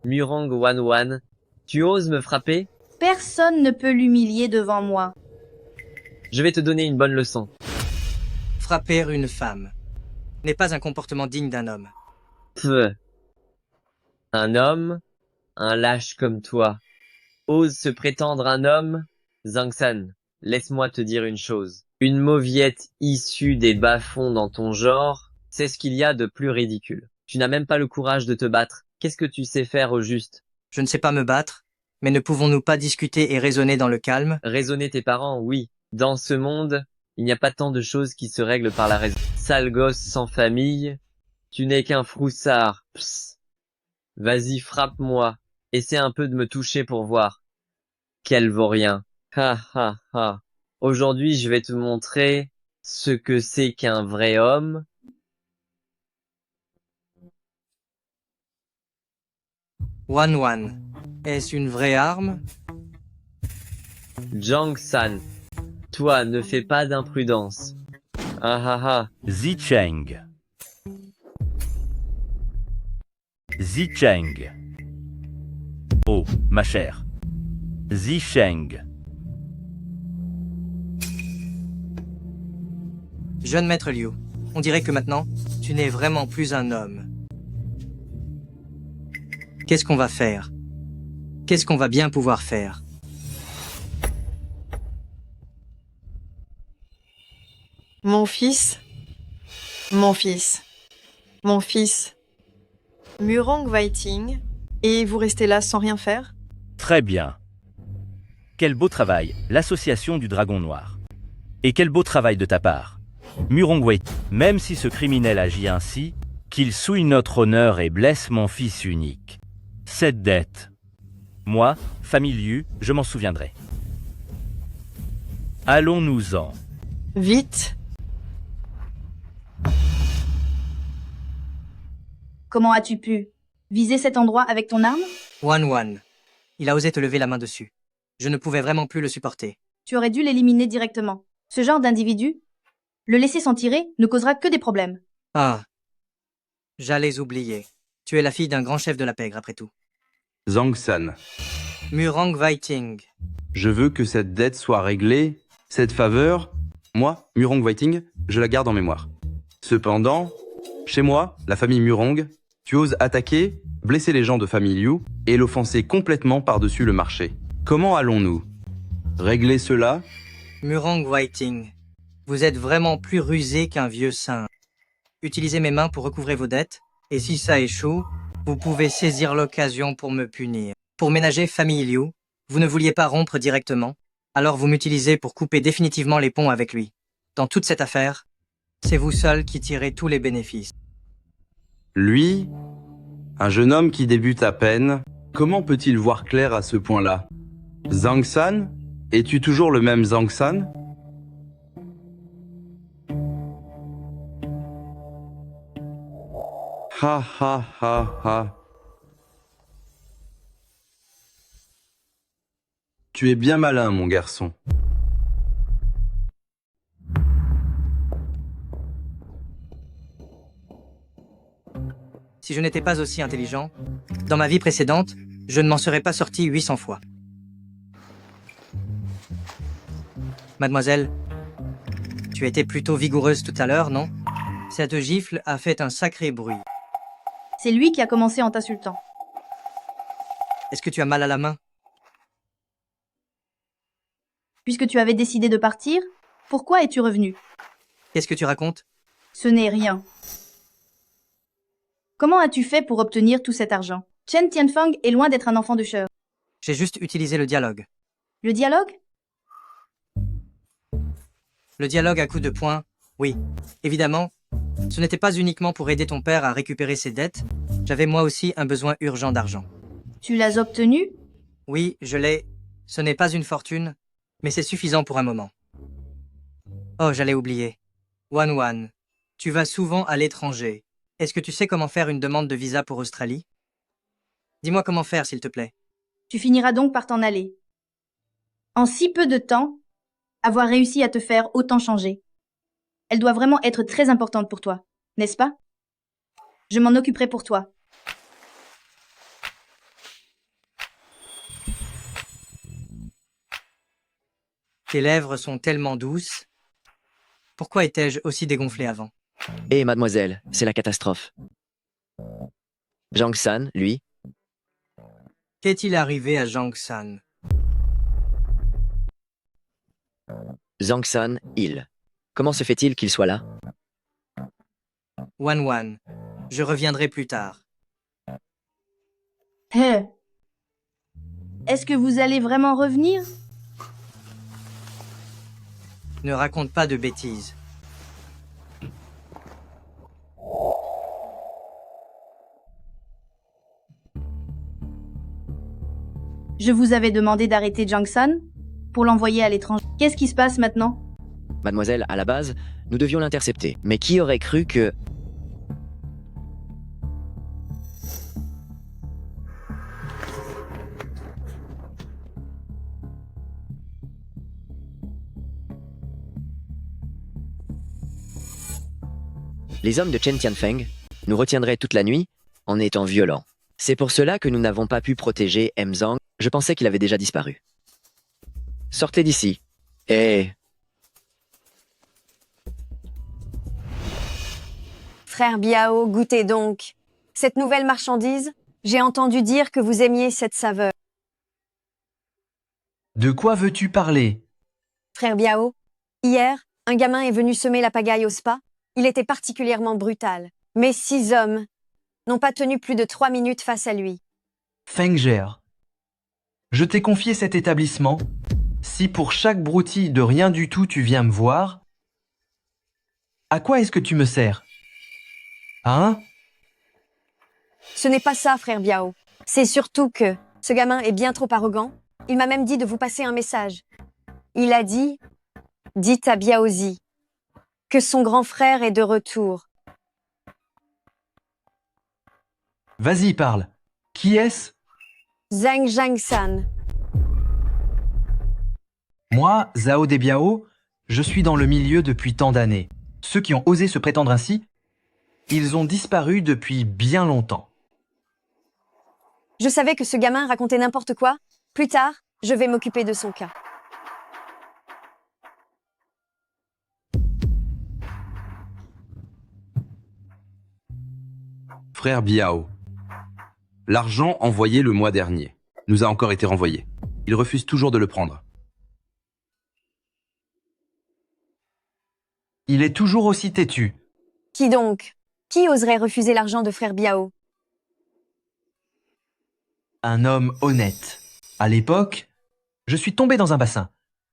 Murong Wanwan, tu oses me frapper? Personne ne peut l'humilier devant moi. Je vais te donner une bonne leçon. Frapper une femme n'est pas un comportement digne d'un homme. Pfff. Un homme? Un lâche comme toi. Ose se prétendre un homme? Zhang San, laisse-moi te dire une chose. Une mauviette issue des bas-fonds dans ton genre, c'est ce qu'il y a de plus ridicule. Tu n'as même pas le courage de te battre. Qu'est-ce que tu sais faire au juste? Je ne sais pas me battre, mais ne pouvons-nous pas discuter et raisonner dans le calme? Raisonner tes parents, oui. Dans ce monde, il n'y a pas tant de choses qui se règlent par la raison. Sale gosse sans famille, tu n'es qu'un froussard. Psst. Vas-y, frappe-moi. Essaie un peu de me toucher pour voir. Quel vaurien. Ha ha ha. Aujourd'hui, je vais te montrer ce que c'est qu'un vrai homme. Wanwan, est-ce une vraie arme? Zhang San, toi, ne fais pas d'imprudence. Ah ah ah. Zicheng. Zicheng. Oh, ma chère. Zicheng. Jeune maître Liu, on dirait que maintenant, tu n'es vraiment plus un homme. Qu'est-ce qu'on va faire? Qu'est-ce qu'on va bien pouvoir faire? Mon fils, mon fils, mon fils, Murong Waiting, et vous restez là sans rien faire? Très bien. Quel beau travail, l'association du Dragon Noir. Et quel beau travail de ta part. Murong Waiting, même si ce criminel agit ainsi, qu'il souille notre honneur et blesse mon fils unique. Cette dette. Moi, famille Liu, je m'en souviendrai. Allons-nous-en. Vite. Comment as-tu pu viser cet endroit avec ton arme? Wanwan, il a osé te lever la main dessus. Je ne pouvais vraiment plus le supporter. Tu aurais dû l'éliminer directement. Ce genre d'individu, le laisser s'en tirer ne causera que des problèmes. Ah, j'allais oublier. Tu es la fille d'un grand chef de la pègre, après tout. Zhang San, Murong Waiting. je veux que cette dette soit réglée. Cette faveur, moi, Murong Waiting, je la garde en mémoire. Cependant, chez moi, la famille Murong, tu oses attaquer, blesser les gens de famille Liu et l'offenser complètement par-dessus le marché. Comment allons-nous régler cela? Murong Waiting, vous êtes vraiment plus rusé qu'un vieux singe. Utilisez mes mains pour recouvrer vos dettes, et si ça échoue, vous pouvez saisir l'occasion pour me punir. Pour ménager famille Liu, vous ne vouliez pas rompre directement, alors vous m'utilisez pour couper définitivement les ponts avec lui. Dans toute cette affaire, c'est vous seul qui tirez tous les bénéfices. Lui, un jeune homme qui débute à peine, comment peut-il voir clair à ce point-là? Zhang San, es-tu toujours le même Zhang San? Ha ha ha ha. Tu es bien malin, mon garçon. Si je n'étais pas aussi intelligent, dans ma vie précédente, je ne m'en serais pas sorti 800 fois. Mademoiselle, tu étais plutôt vigoureuse tout à l'heure, non? Cette gifle a fait un sacré bruit. C'est lui qui a commencé en t'insultant. Est-ce que tu as mal à la main? Puisque tu avais décidé de partir, pourquoi es-tu revenu? Qu'est-ce que tu racontes? Ce n'est rien. Comment as-tu fait pour obtenir tout cet argent? Chen Tianfeng est loin d'être un enfant de cœur. J'ai juste utilisé le dialogue. Le dialogue? Le dialogue à coups de poing, oui. Évidemment, ce n'était pas uniquement pour aider ton père à récupérer ses dettes. J'avais moi aussi un besoin urgent d'argent. Tu l'as obtenu? Oui, je l'ai. Ce n'est pas une fortune, mais c'est suffisant pour un moment. Oh, j'allais oublier. Wan, tu vas souvent à l'étranger. Est-ce que tu sais comment faire une demande de visa pour Australie? Dis-moi comment faire, s'il te plaît. Tu finiras donc par t'en aller. En si peu de temps, avoir réussi à te faire autant changer. Elle doit vraiment être très importante pour toi, n'est-ce pas? Je m'en occuperai pour toi. Tes lèvres sont tellement douces. Pourquoi étais-je aussi dégonflé avant? Eh mademoiselle, c'est la catastrophe. Zhang San, lui. Qu'est-il arrivé à Zhang San? Zhang San, il. Comment se fait-il qu'il soit là? Wan, je reviendrai plus tard. Est-ce que vous allez vraiment revenir? Ne raconte pas de bêtises. Je vous avais demandé d'arrêter Zhang San pour l'envoyer à l'étranger. Qu'est-ce qui se passe maintenant? Mademoiselle, à la base, nous devions l'intercepter. Mais qui aurait cru que... Les hommes de Chen Tianfeng nous retiendraient toute la nuit en étant violents. C'est pour cela que nous n'avons pas pu protéger M. Zhang. Je pensais qu'il avait déjà disparu. Sortez d'ici. Et... Frère Biao, goûtez donc. Cette nouvelle marchandise, j'ai entendu dire que vous aimiez cette saveur. De quoi veux-tu parler? Frère Biao, hier, un gamin est venu semer la pagaille au spa. Il était particulièrement brutal. Mais 6 hommes n'ont pas tenu plus de 3 minutes face à lui. Fengger, je t'ai confié cet établissement. Si pour chaque broutille de rien du tout tu viens me voir, à quoi est-ce que tu me sers? Hein? Ce n'est pas ça, frère Biao. C'est surtout que ce gamin est bien trop arrogant. Il m'a même dit de vous passer un message. Il a dit « Dites à Biaozi que son grand frère est de retour. » Vas-y, parle. Qui est-ce? Zhang San. Moi, Zhao Debiao, je suis dans le milieu depuis tant d'années. Ceux qui ont osé se prétendre ainsi, ils ont disparu depuis bien longtemps. Je savais que ce gamin racontait n'importe quoi. Plus tard, je vais m'occuper de son cas. Frère Biao. L'argent envoyé le mois dernier nous a encore été renvoyé. Il refuse toujours de le prendre. Il est toujours aussi têtu. Qui donc? Qui oserait refuser l'argent de frère Biao? Un homme honnête. À l'époque, je suis tombé dans un bassin.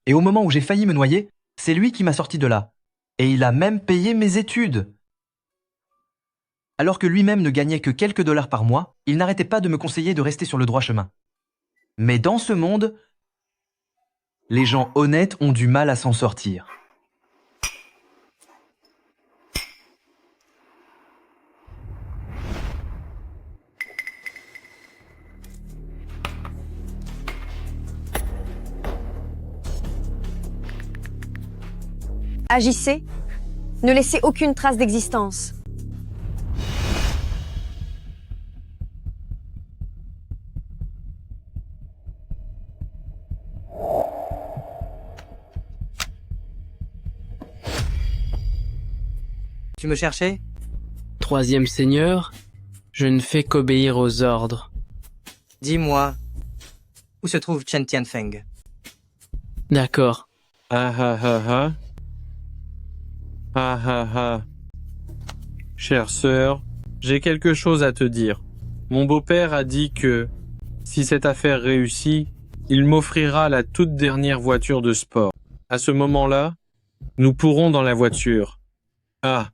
Et au moment où j'ai failli me noyer, c'est lui qui m'a sorti de là. Et il a même payé mes études. Alors que lui-même ne gagnait que quelques dollars par mois, il n'arrêtait pas de me conseiller de rester sur le droit chemin. Mais dans ce monde, les gens honnêtes ont du mal à s'en sortir. Agissez. Ne laissez aucune trace d'existence. Tu me cherchais? Troisième seigneur, je ne fais qu'obéir aux ordres. Dis-moi, où se trouve Chen Tianfeng? D'accord. Ah ah ah ah. Ah ah ah. Chère sœur, j'ai quelque chose à te dire. Mon beau-père a dit que, si cette affaire réussit, il m'offrira la toute dernière voiture de sport. À ce moment-là, nous pourrons dans la voiture. Ah.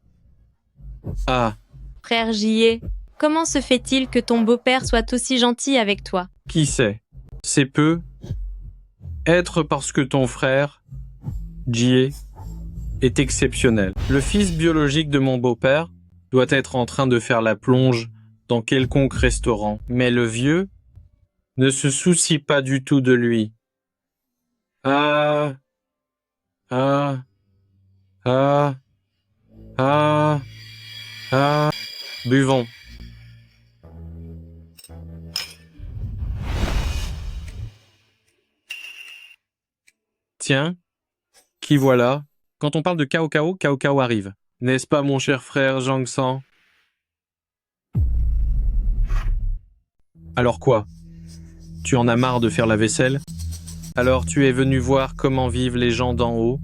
Ah. Frère J.E., comment se fait-il que ton beau-père soit aussi gentil avec toi? Qui sait? C'est peu. Être parce que ton frère, J.E., est exceptionnel. Le fils biologique de mon beau-père doit être en train de faire la plonge dans quelconque restaurant. Mais le vieux ne se soucie pas du tout de lui. Ah. Ah. Ah. Ah. Ah. Buvons. Tiens, qui voilà? Quand on parle de Cao Cao, Cao Cao arrive. N'est-ce pas mon cher frère Zhang San? Alors quoi? Tu en as marre de faire la vaisselle? Alors tu es venu voir comment vivent les gens d'en haut?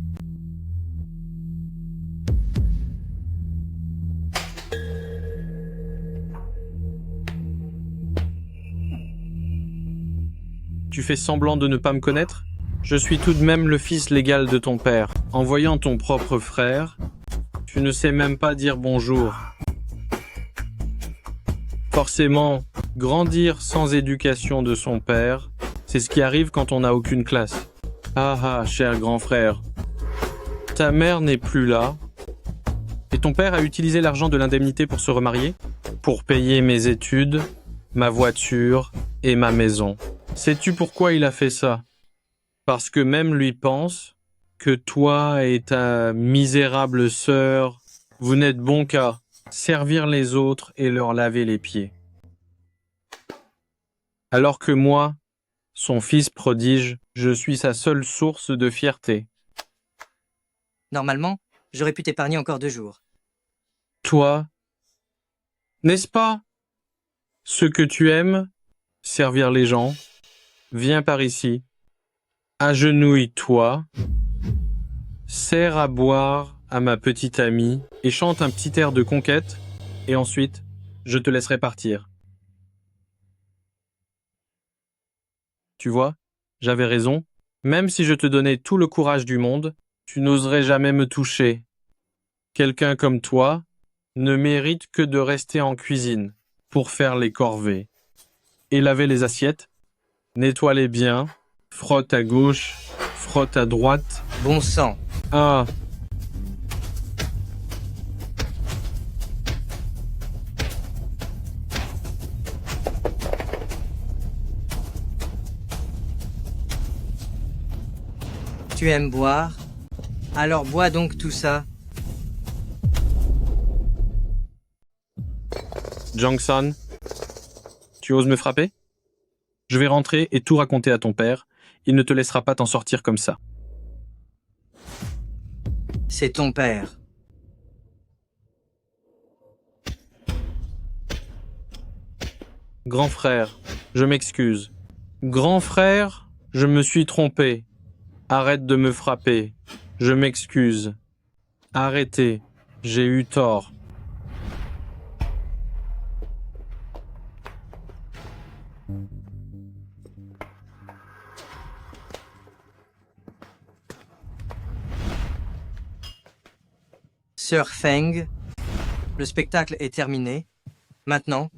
Tu fais semblant de ne pas me connaître? Je suis tout de même le fils légal de ton père. En voyant ton propre frère, tu ne sais même pas dire bonjour. Forcément, grandir sans éducation de son père, c'est ce qui arrive quand on n'a aucune classe. Ah ah, cher grand frère, ta mère n'est plus là, et ton père a utilisé l'argent de l'indemnité pour se remarier, pour payer mes études, ma voiture et ma maison. Sais-tu pourquoi il a fait ça? Parce que même lui pense que toi et ta misérable sœur, vous n'êtes bon qu'à servir les autres et leur laver les pieds. Alors que moi, son fils prodige, je suis sa seule source de fierté. Normalement, j'aurais pu t'épargner encore 2 jours. Toi, n'est-ce pas ce que tu aimes, servir les gens? Viens par ici. Agenouille-toi, sers à boire à ma petite amie et chante un petit air de conquête, et ensuite, je te laisserai partir. Tu vois, j'avais raison. Même si je te donnais tout le courage du monde, tu n'oserais jamais me toucher. Quelqu'un comme toi ne mérite que de rester en cuisine pour faire les corvées et laver les assiettes, nettoie-les bien, frotte à gauche, frotte à droite. Bon sang. Ah. Tu aimes boire? Alors bois donc tout ça. Zhang San, tu oses me frapper? Je vais rentrer et tout raconter à ton père. Il ne te laissera pas t'en sortir comme ça. C'est ton père. Grand frère, je m'excuse. Grand frère, je me suis trompé. Arrête de me frapper. Je m'excuse. Arrêtez. J'ai eu tort. Sœur Feng, le spectacle est terminé. Maintenant,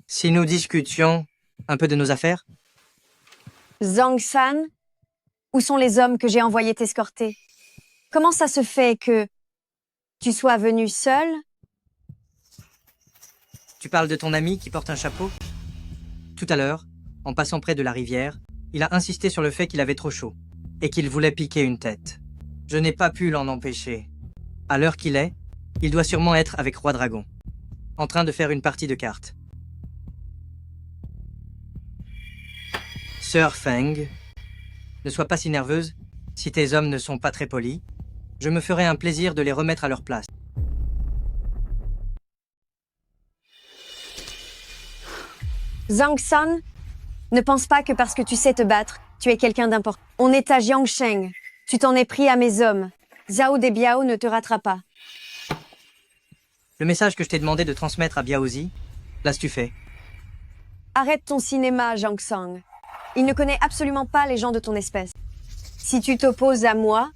si nous discutions un peu de nos affaires? Zhang San, où sont les hommes que j'ai envoyés t'escorter? Comment ça se fait que tu sois venu seul? Tu parles de ton ami qui porte un chapeau? Tout à l'heure, en passant près de la rivière, il a insisté sur le fait qu'il avait trop chaud et qu'il voulait piquer une tête. Je n'ai pas pu l'en empêcher. À l'heure qu'il est, il doit sûrement être avec Roi Dragon, en train de faire une partie de cartes. Sœur Feng, ne sois pas si nerveuse. Si tes hommes ne sont pas très polis, je me ferai un plaisir de les remettre à leur place. Zhang San, ne pense pas que parce que tu sais te battre, Tu es quelqu'un d'important. On est à Jiangsheng. Tu t'en es pris à mes hommes. Zhao Debiao ne te ratera pas. Le message que je t'ai demandé de transmettre à Biaozi, l'as-tu fait? Arrête ton cinéma, Zhang Sang. Il ne connaît absolument pas les gens de ton espèce. Si tu t'opposes à moi,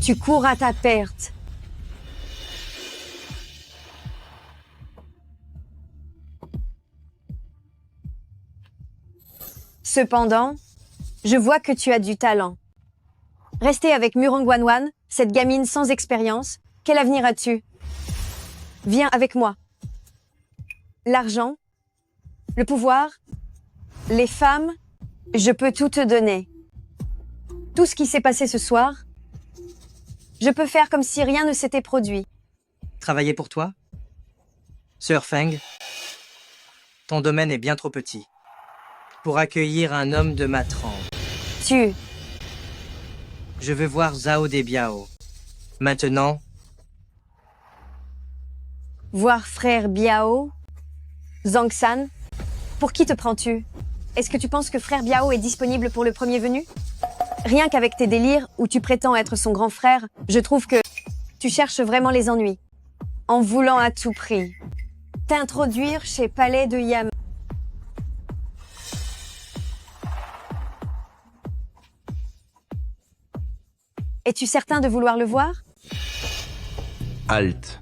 tu cours à ta perte. Cependant, je vois que tu as du talent. Rester avec Murong Wanwan, cette gamine sans expérience, quel avenir as-tu? Viens avec moi. L'argent, le pouvoir, les femmes, je peux tout te donner. Tout ce qui s'est passé ce soir, je peux faire comme si rien ne s'était produit. Travailler pour toi? Sœur Feng, ton domaine est bien trop petit pour accueillir un homme de ma trempe. Je veux voir Zhao Debiao. Maintenant, Voir frère Biao, Zhang San, pour qui te prends-tu? Est-ce que tu penses que frère Biao est disponible pour le premier venu? Rien qu'avec tes délires où tu prétends être son grand frère, je trouve que tu cherches vraiment les ennuis. En voulant à tout prix t'introduire chez Palais de Yam. Es-tu certain de vouloir le voir? Halt.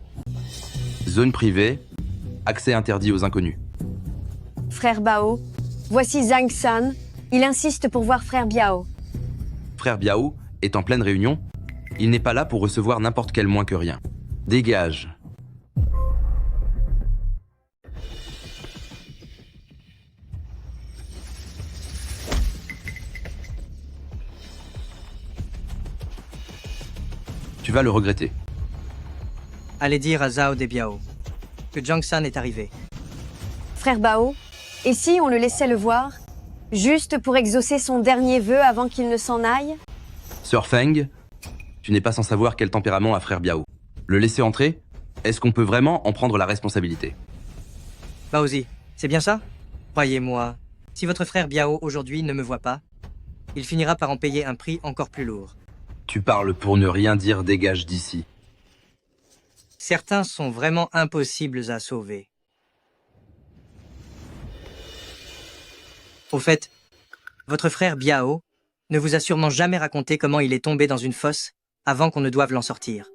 Zone privée. Accès interdit aux inconnus. Frère Bao, voici Zhang San. Il insiste pour voir frère Biao. Frère Biao est en pleine réunion. Il n'est pas là pour recevoir n'importe quel moins que rien. Dégage. Tu vas le regretter. allez dire à Zhao Debiao que Zhang San est arrivé. Frère Bao, et si on le laissait le voir, juste pour exaucer son dernier vœu avant qu'il ne s'en aille? Sœur Feng, tu n'es pas sans savoir quel tempérament a frère Biao. Le laisser entrer, est-ce qu'on peut vraiment en prendre la responsabilité? Baozi, c'est bien ça? Croyez-moi, si votre frère Biao aujourd'hui ne me voit pas, il finira par en payer un prix encore plus lourd. Tu parles pour ne rien dire, dégage d'ici. Certains sont vraiment impossibles à sauver. Au fait, votre frère Biao ne vous a sûrement jamais raconté comment il est tombé dans une fosse avant qu'on ne doive l'en sortir.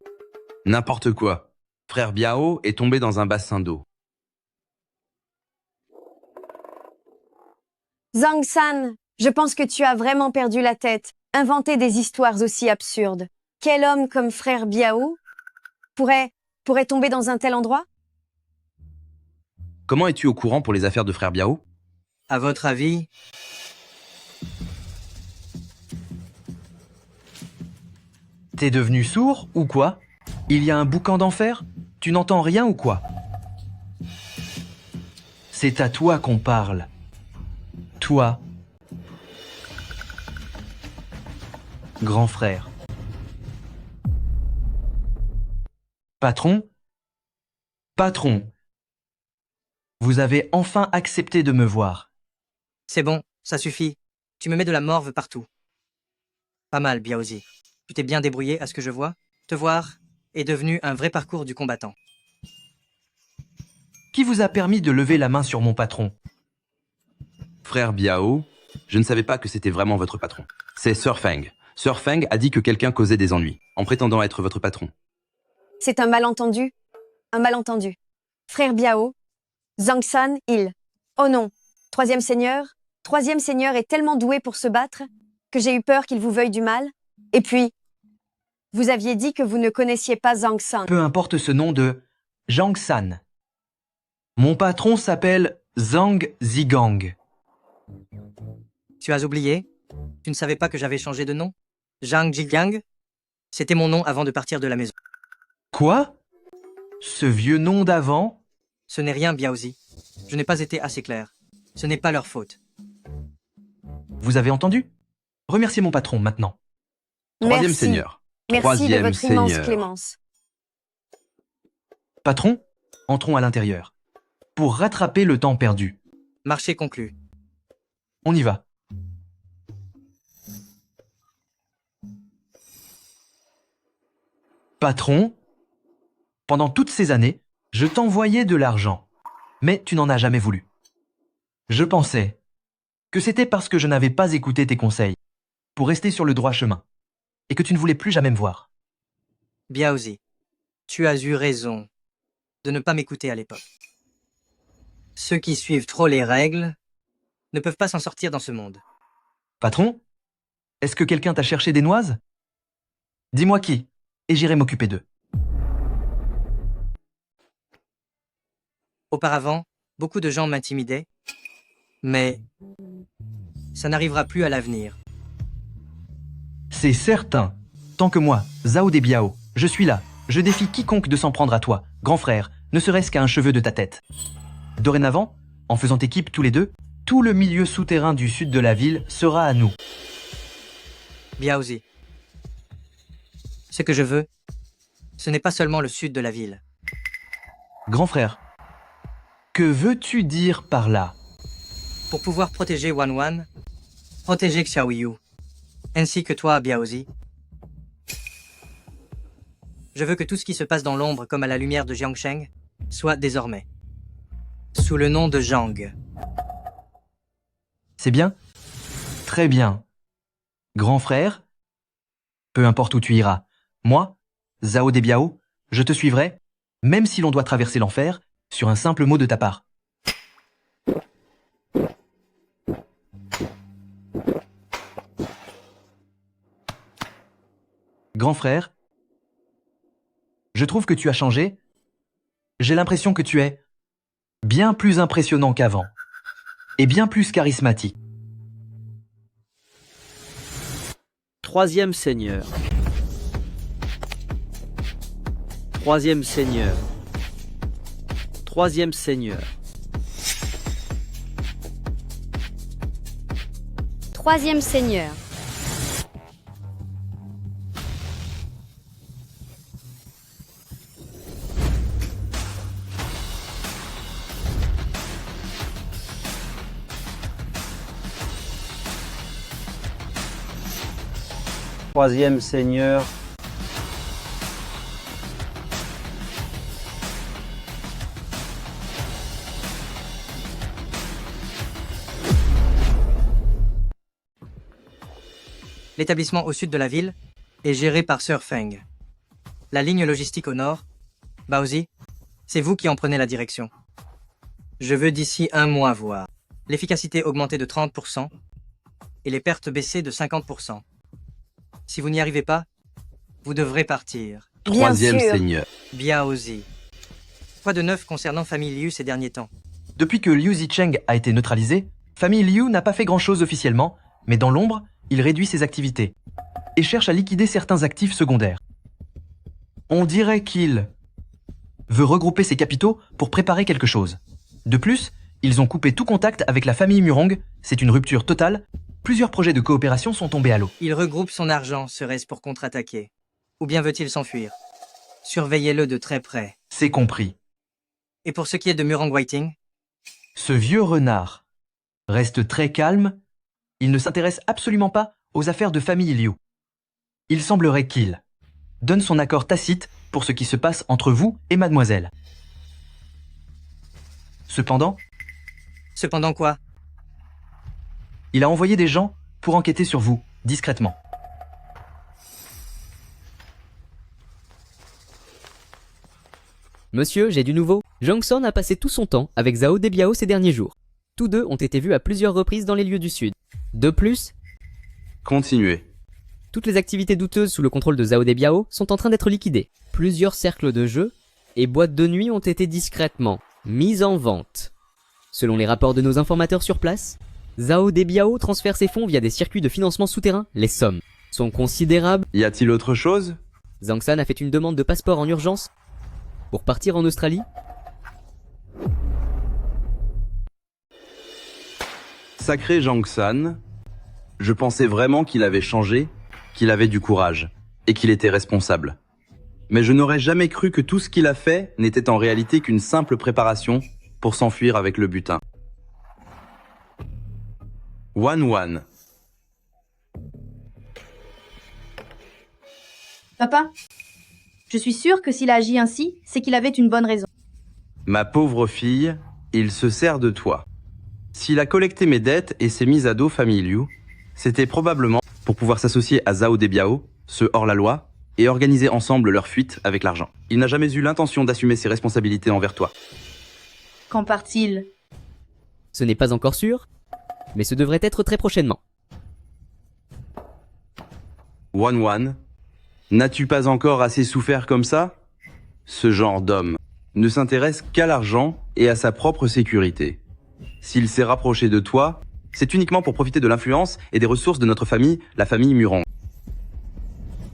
N'importe quoi. Frère Biao est tombé dans un bassin d'eau. Zhang San, je pense que tu as vraiment perdu la tête. Inventer des histoires aussi absurdes. Quel homme comme frère Biao pourrait tomber dans un tel endroit? Comment es-tu au courant pour les affaires de frère Biao? À votre avis? T'es devenu sourd ou quoi? Il y a un boucan d'enfer? Tu n'entends rien ou quoi? C'est à toi qu'on parle. Toi. Grand frère. Patron? Patron. Vous avez enfin accepté de me voir. C'est bon, ça suffit. Tu me mets de la morve partout. Pas mal, Biaozi. Tu t'es bien débrouillé à ce que je vois. Te voir est devenu un vrai parcours du combattant. Qui vous a permis de lever la main sur mon patron? Frère Biao, je ne savais pas que c'était vraiment votre patron. C'est Sœur Feng. Sœur Feng a dit que quelqu'un causait des ennuis, en prétendant être votre patron. C'est un malentendu. Un malentendu. Frère Biao, Zhang San, il. Oh non, Troisième Seigneur est tellement doué pour se battre que j'ai eu peur qu'il vous veuille du mal. Et puis, vous aviez dit que vous ne connaissiez pas Zhang San. Peu importe ce nom de Zhang San. Mon patron s'appelle Zhang Zigang. Tu as oublié? Tu ne savais pas que j'avais changé de nom? Zhang Jigang? C'était mon nom avant de partir de la maison. Quoi? Ce vieux nom d'avant? Ce n'est rien, Biaozi. Je n'ai pas été assez clair. Ce n'est pas leur faute. Vous avez entendu? Remerciez mon patron maintenant. Troisième Merci. Seigneur. Merci Troisième de votre immense Seigneur. clémence. Patron, entrons à l'intérieur. Pour rattraper le temps perdu. Marché conclu. On y va. Patron, pendant toutes ces années, je t'envoyais de l'argent, mais tu n'en as jamais voulu. Je pensais que c'était parce que je n'avais pas écouté tes conseils pour rester sur le droit chemin et que tu ne voulais plus jamais me voir. Biaozi, tu as eu raison de ne pas m'écouter à l'époque. Ceux qui suivent trop les règles ne peuvent pas s'en sortir dans ce monde. Patron, est-ce que quelqu'un t'a cherché des noises? Dis-moi qui, et j'irai m'occuper d'eux. Auparavant, beaucoup de gens m'intimidaient, mais ça n'arrivera plus à l'avenir. C'est certain. Tant que moi, Zhao de Biao, je suis là. Je défie quiconque de s'en prendre à toi, grand frère, ne serait-ce qu'à un cheveu de ta tête. Dorénavant, en faisant équipe tous les deux, tout le milieu souterrain du sud de la ville sera à nous. Biaozi, ce que je veux, ce n'est pas seulement le sud de la ville. Grand frère, que veux-tu dire par là? Pour pouvoir protéger Wanwan, protéger Xiaoyu, ainsi que toi, Biaozi, je veux que tout ce qui se passe dans l'ombre comme à la lumière de Jiangsheng soit désormais sous le nom de Zhang. C'est bien? Très bien. Grand frère, peu importe où tu iras, moi, Zhao de Biao, je te suivrai, même si l'on doit traverser l'enfer, sur un simple mot de ta part. Grand frère, je trouve que tu as changé. J'ai l'impression que tu es bien plus impressionnant qu'avant et bien plus charismatique. Troisième seigneur. Troisième seigneur. Troisième seigneur. Troisième seigneur. Troisième seigneur. L'établissement au sud de la ville est géré par Sir Feng. La ligne logistique au nord, Baozi, c'est vous qui en prenez la direction. Je veux d'ici un mois voir l'efficacité augmenter de 30% et les pertes baisser de 50%. Si vous n'y arrivez pas, vous devrez partir. Troisième seigneur. Biaozi. Quoi de neuf concernant famille Liu ces derniers temps? Depuis que Liu Zicheng a été neutralisé, famille Liu n'a pas fait grand-chose officiellement, mais dans l'ombre, il réduit ses activités et cherche à liquider certains actifs secondaires. On dirait qu'il veut regrouper ses capitaux pour préparer quelque chose. De plus, ils ont coupé tout contact avec la famille Murong, c'est une rupture totale. Plusieurs projets de coopération sont tombés à l'eau. Il regroupe son argent, serait-ce pour contre-attaquer? Ou bien veut-il s'enfuir? Surveillez-le de très près. C'est compris. Et pour ce qui est de Murong Whiting? Ce vieux renard reste très calme. Il ne s'intéresse absolument pas aux affaires de famille Liu. Il semblerait qu'il donne son accord tacite pour ce qui se passe entre vous et mademoiselle. Cependant quoi? Il a envoyé des gens pour enquêter sur vous, discrètement. Monsieur, j'ai du nouveau. Jongson a passé tout son temps avec Zhao de Biao ces derniers jours. Tous deux ont été vus à plusieurs reprises dans les lieux du Sud. De plus, Continuez. toutes les activités douteuses sous le contrôle de Zhao de Biao sont en train d'être liquidées. Plusieurs cercles de jeux et boîtes de nuit ont été discrètement mises en vente. Selon les rapports de nos informateurs sur place, Zhao de Biao transfère ses fonds via des circuits de financement souterrains. Les sommes sont considérables. Y a-t-il autre chose? Zhang San a fait une demande de passeport en urgence pour partir en Australie. Sacré Zhang San, je pensais vraiment qu'il avait changé, qu'il avait du courage, et qu'il était responsable. Mais je n'aurais jamais cru que tout ce qu'il a fait n'était en réalité qu'une simple préparation pour s'enfuir avec le butin. Wanwan. Papa, Je suis sûre que s'il a agi ainsi, c'est qu'il avait une bonne raison. Ma pauvre fille, il se sert de toi. S'il a collecté mes dettes et s'est mis à dos famille Liu, c'était probablement pour pouvoir s'associer à Zhao Debiao, ce hors-la-loi, et organiser ensemble leur fuite avec l'argent. Il n'a jamais eu l'intention d'assumer ses responsabilités envers toi. Qu'en part-il? Ce n'est pas encore sûr, mais ce devrait être très prochainement. Wan, n'as-tu pas encore assez souffert comme ça? Ce genre d'homme ne s'intéresse qu'à l'argent et à sa propre sécurité. S'il s'est rapproché de toi, c'est uniquement pour profiter de l'influence et des ressources de notre famille, la famille Murong.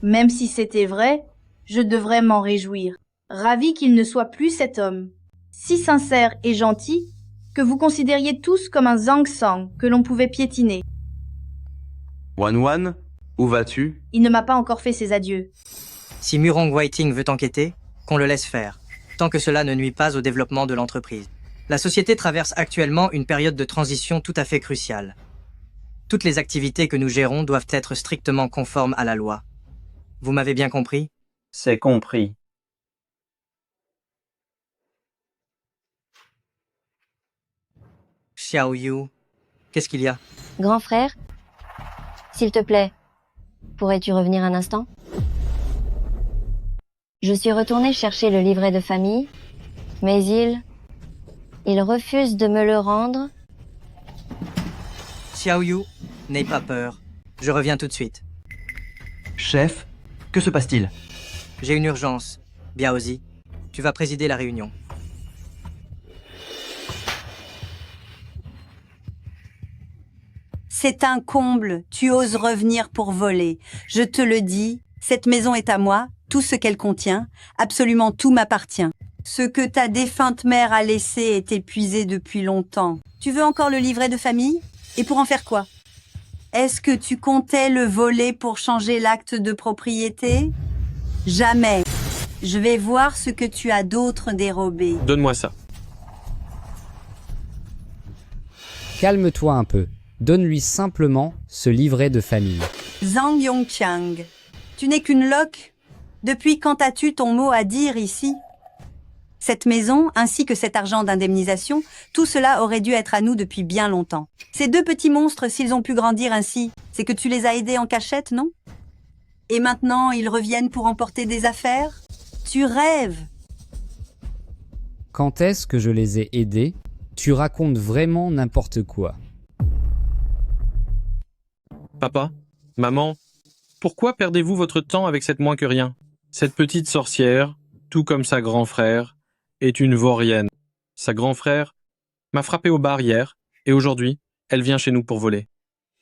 Même si c'était vrai, je devrais m'en réjouir. Ravi qu'il ne soit plus cet homme, si sincère et gentil, que vous considériez tous comme un Zhang Sang que l'on pouvait piétiner. Wan, où vas-tu? Il ne m'a pas encore fait ses adieux. Si Murong Whiting veut enquêter, qu'on le laisse faire, tant que cela ne nuit pas au développement de l'entreprise. La société traverse actuellement une période de transition tout à fait cruciale. Toutes les activités que nous gérons doivent être strictement conformes à la loi. Vous m'avez bien compris? C'est compris. Xiao Yu, qu'est-ce qu'il y a? Grand frère, s'il te plaît, pourrais-tu revenir un instant? Je suis retournée chercher le livret de famille, mais il refuse de me le rendre. Xiao Yu, n'aie pas peur. Je reviens tout de suite. Chef, que se passe-t-il? J'ai une urgence. Biaozi, tu vas présider la réunion. C'est un comble, tu oses revenir pour voler. Je te le dis, cette maison est à moi, tout ce qu'elle contient, absolument tout m'appartient. Ce que ta défunte mère a laissé est épuisé depuis longtemps. Tu veux encore le livret de famille? Et pour en faire quoi? Est-ce que tu comptais le voler pour changer l'acte de propriété? Jamais. Je vais voir ce que tu as d'autre dérobé. Donne-moi ça. Calme-toi un peu. Donne-lui simplement ce livret de famille. Zhang Yongqiang, tu n'es qu'une loque. Depuis quand as-tu ton mot à dire ici? Cette maison, ainsi que cet argent d'indemnisation, tout cela aurait dû être à nous depuis bien longtemps. Ces deux petits monstres, s'ils ont pu grandir ainsi, c'est que tu les as aidés en cachette, non? Et maintenant, ils reviennent pour emporter des affaires? Tu rêves! Quand est-ce que je les ai aidés? Tu racontes vraiment n'importe quoi. Papa, maman, pourquoi perdez-vous votre temps avec cette moins que rien? Cette petite sorcière, tout comme sa grand frère, est une vaurienne. Sa grand frère m'a frappé au bar hier, et aujourd'hui, elle vient chez nous pour voler.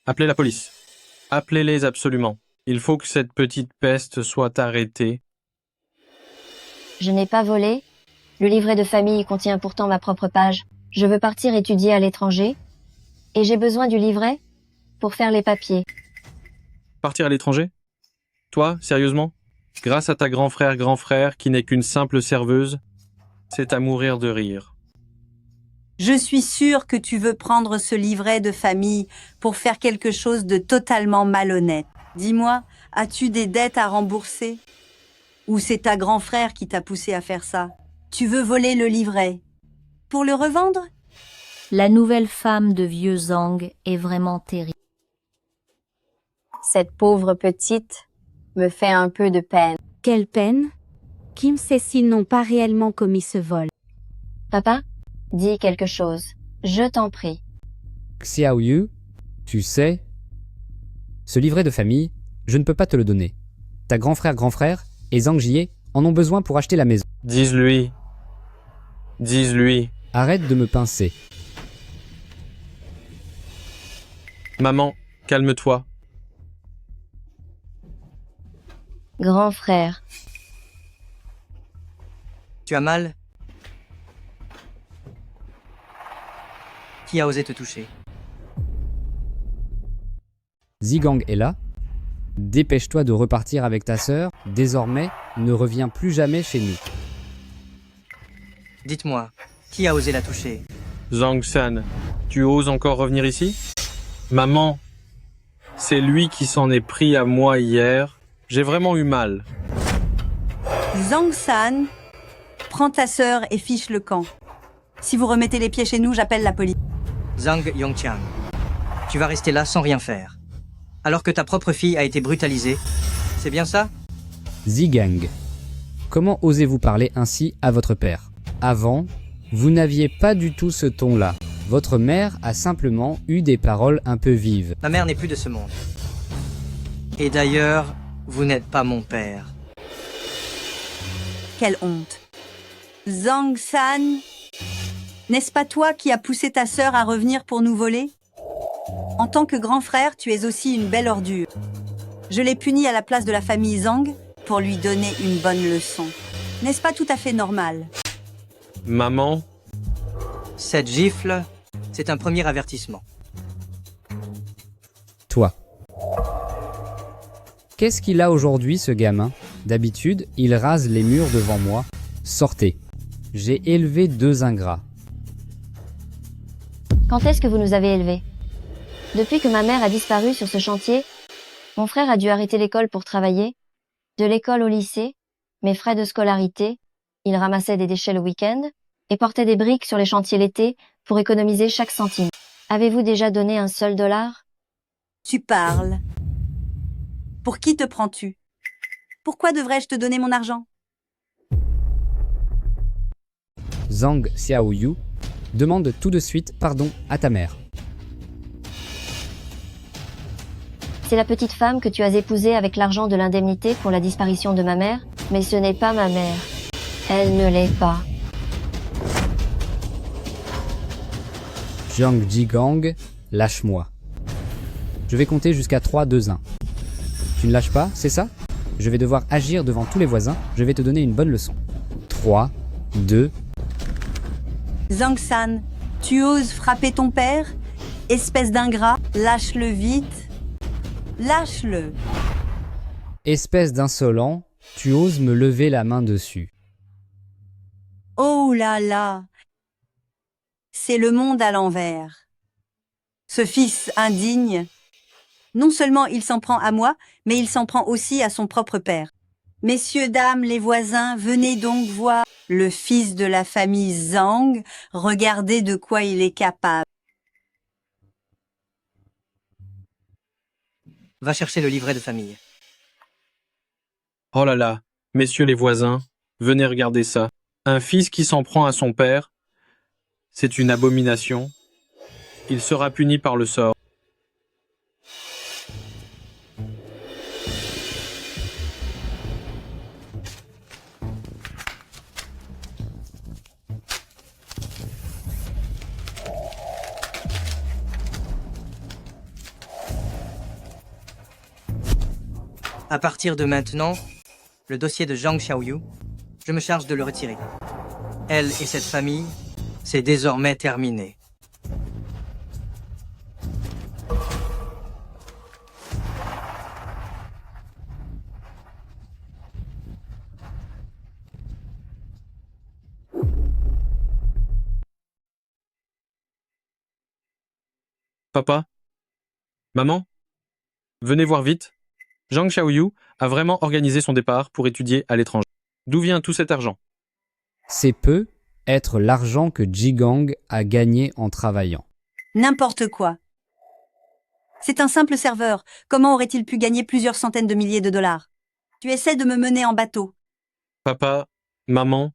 Appelez la police. Appelez-les absolument. Il faut que cette petite peste soit arrêtée. Je n'ai pas volé. Le livret de famille contient pourtant ma propre page. Je veux partir étudier à l'étranger, et j'ai besoin du livret pour faire les papiers. Partir à l'étranger? Toi, sérieusement? Grâce à ta grand frère qui n'est qu'une simple serveuse? C'est à mourir de rire. Je suis sûre que tu veux prendre ce livret de famille pour faire quelque chose de totalement malhonnête. Dis-moi, as-tu des dettes à rembourser? Ou c'est ta grand frère qui t'a poussé à faire ça? Tu veux voler le livret pour le revendre? La nouvelle femme de vieux Zhang est vraiment terrible. Cette pauvre petite me fait un peu de peine. Quelle peine? Kim sait s'ils n'ont pas réellement commis ce vol. Papa, dis quelque chose. Je t'en prie. Xiao Yu, tu sais, ce livret de famille, je ne peux pas te le donner. Ta grand frère et Zhang Jie en ont besoin pour acheter la maison. Dis-lui. Dis-lui. Arrête de me pincer. Maman, calme-toi. Grand frère. Tu as mal? Qui a osé te toucher? Zigang est là. Dépêche-toi de repartir avec ta sœur. Désormais, ne reviens plus jamais chez nous. Dites-moi, qui a osé la toucher? Zhang San, tu oses encore revenir ici? Maman, c'est lui qui s'en est pris à moi hier. J'ai vraiment eu mal. Zhang San, prends ta sœur et fiche le camp. Si vous remettez les pieds chez nous, j'appelle la police. Zhang Yongqiang, tu vas rester là sans rien faire. Alors que ta propre fille a été brutalisée. C'est bien ça? Zhigang. Comment osez-vous parler ainsi à votre père? Avant, vous n'aviez pas du tout ce ton-là. Votre mère a simplement eu des paroles un peu vives. Ma mère n'est plus de ce monde. Et d'ailleurs, vous n'êtes pas mon père. Quelle honte. Zhang San, n'est-ce pas toi qui as poussé ta sœur à revenir pour nous voler? En tant que grand frère, tu es aussi une belle ordure. Je l'ai puni à la place de la famille Zhang pour lui donner une bonne leçon. N'est-ce pas tout à fait normal? Maman, Cette gifle, c'est un premier avertissement. Toi. Qu'est-ce qu'il a aujourd'hui, ce gamin? D'habitude, il rase les murs devant moi. Sortez. J'ai élevé 2 ingrats. Quand est-ce que vous nous avez élevés? Depuis que ma mère a disparu sur ce chantier, mon frère a dû arrêter l'école pour travailler. De l'école au lycée, mes frais de scolarité, il ramassait des déchets le week-end et portait des briques sur les chantiers l'été pour économiser chaque centime. Avez-vous déjà donné un seul dollar? Tu parles. Pour qui te prends-tu? Pourquoi devrais-je te donner mon argent? Zhang Xiaoyu demande tout de suite pardon à ta mère. C'est la petite femme que tu as épousée avec l'argent de l'indemnité pour la disparition de ma mère, mais ce n'est pas ma mère. Elle ne l'est pas. Zhang Zhigang, lâche-moi. Je vais compter jusqu'à 3, 2, 1. Tu ne lâches pas, c'est ça? Je vais devoir agir devant tous les voisins, je vais te donner une bonne leçon. 3, 2... Zhang San, tu oses frapper ton père? Espèce d'ingrat, lâche-le vite. Lâche-le. Espèce d'insolent, tu oses me lever la main dessus. Oh là là. C'est le monde à l'envers. Ce fils indigne, non seulement il s'en prend à moi, mais il s'en prend aussi à son propre père. Messieurs, dames, les voisins, venez donc voir le fils de la famille Zhang, regardez de quoi il est capable. Va chercher le livret de famille. oh là là, messieurs les voisins, venez regarder ça. Un fils qui s'en prend à son père, c'est une abomination. Il sera puni par le sort. À partir de maintenant, le dossier de Zhang Xiaoyu, je me charge de le retirer. Elle et cette famille, c'est désormais terminé. Papa? Maman? Venez voir vite. Zhang Xiaoyu a vraiment organisé son départ pour étudier à l'étranger. D'où vient tout cet argent? C'est peu être l'argent que Zhigang a gagné en travaillant. N'importe quoi. C'est un simple serveur. Comment aurait-il pu gagner plusieurs centaines de milliers de dollars? Tu essaies de me mener en bateau. Papa, maman,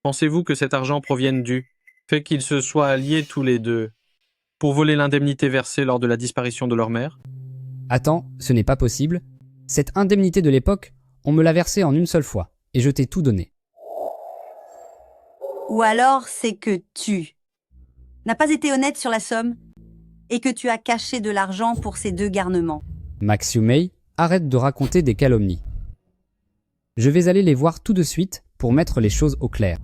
pensez-vous que cet argent provienne du fait qu'ils se soient alliés tous les deux pour voler l'indemnité versée lors de la disparition de leur mère? Attends, ce n'est pas possible. Cette indemnité de l'époque, on me l'a versée en une seule fois, et je t'ai tout donné. Ou alors c'est que tu n'as pas été honnête sur la somme et que tu as caché de l'argent pour ces 2 garnements. Max Yumei, arrête de raconter des calomnies. Je vais aller les voir tout de suite pour mettre les choses au clair.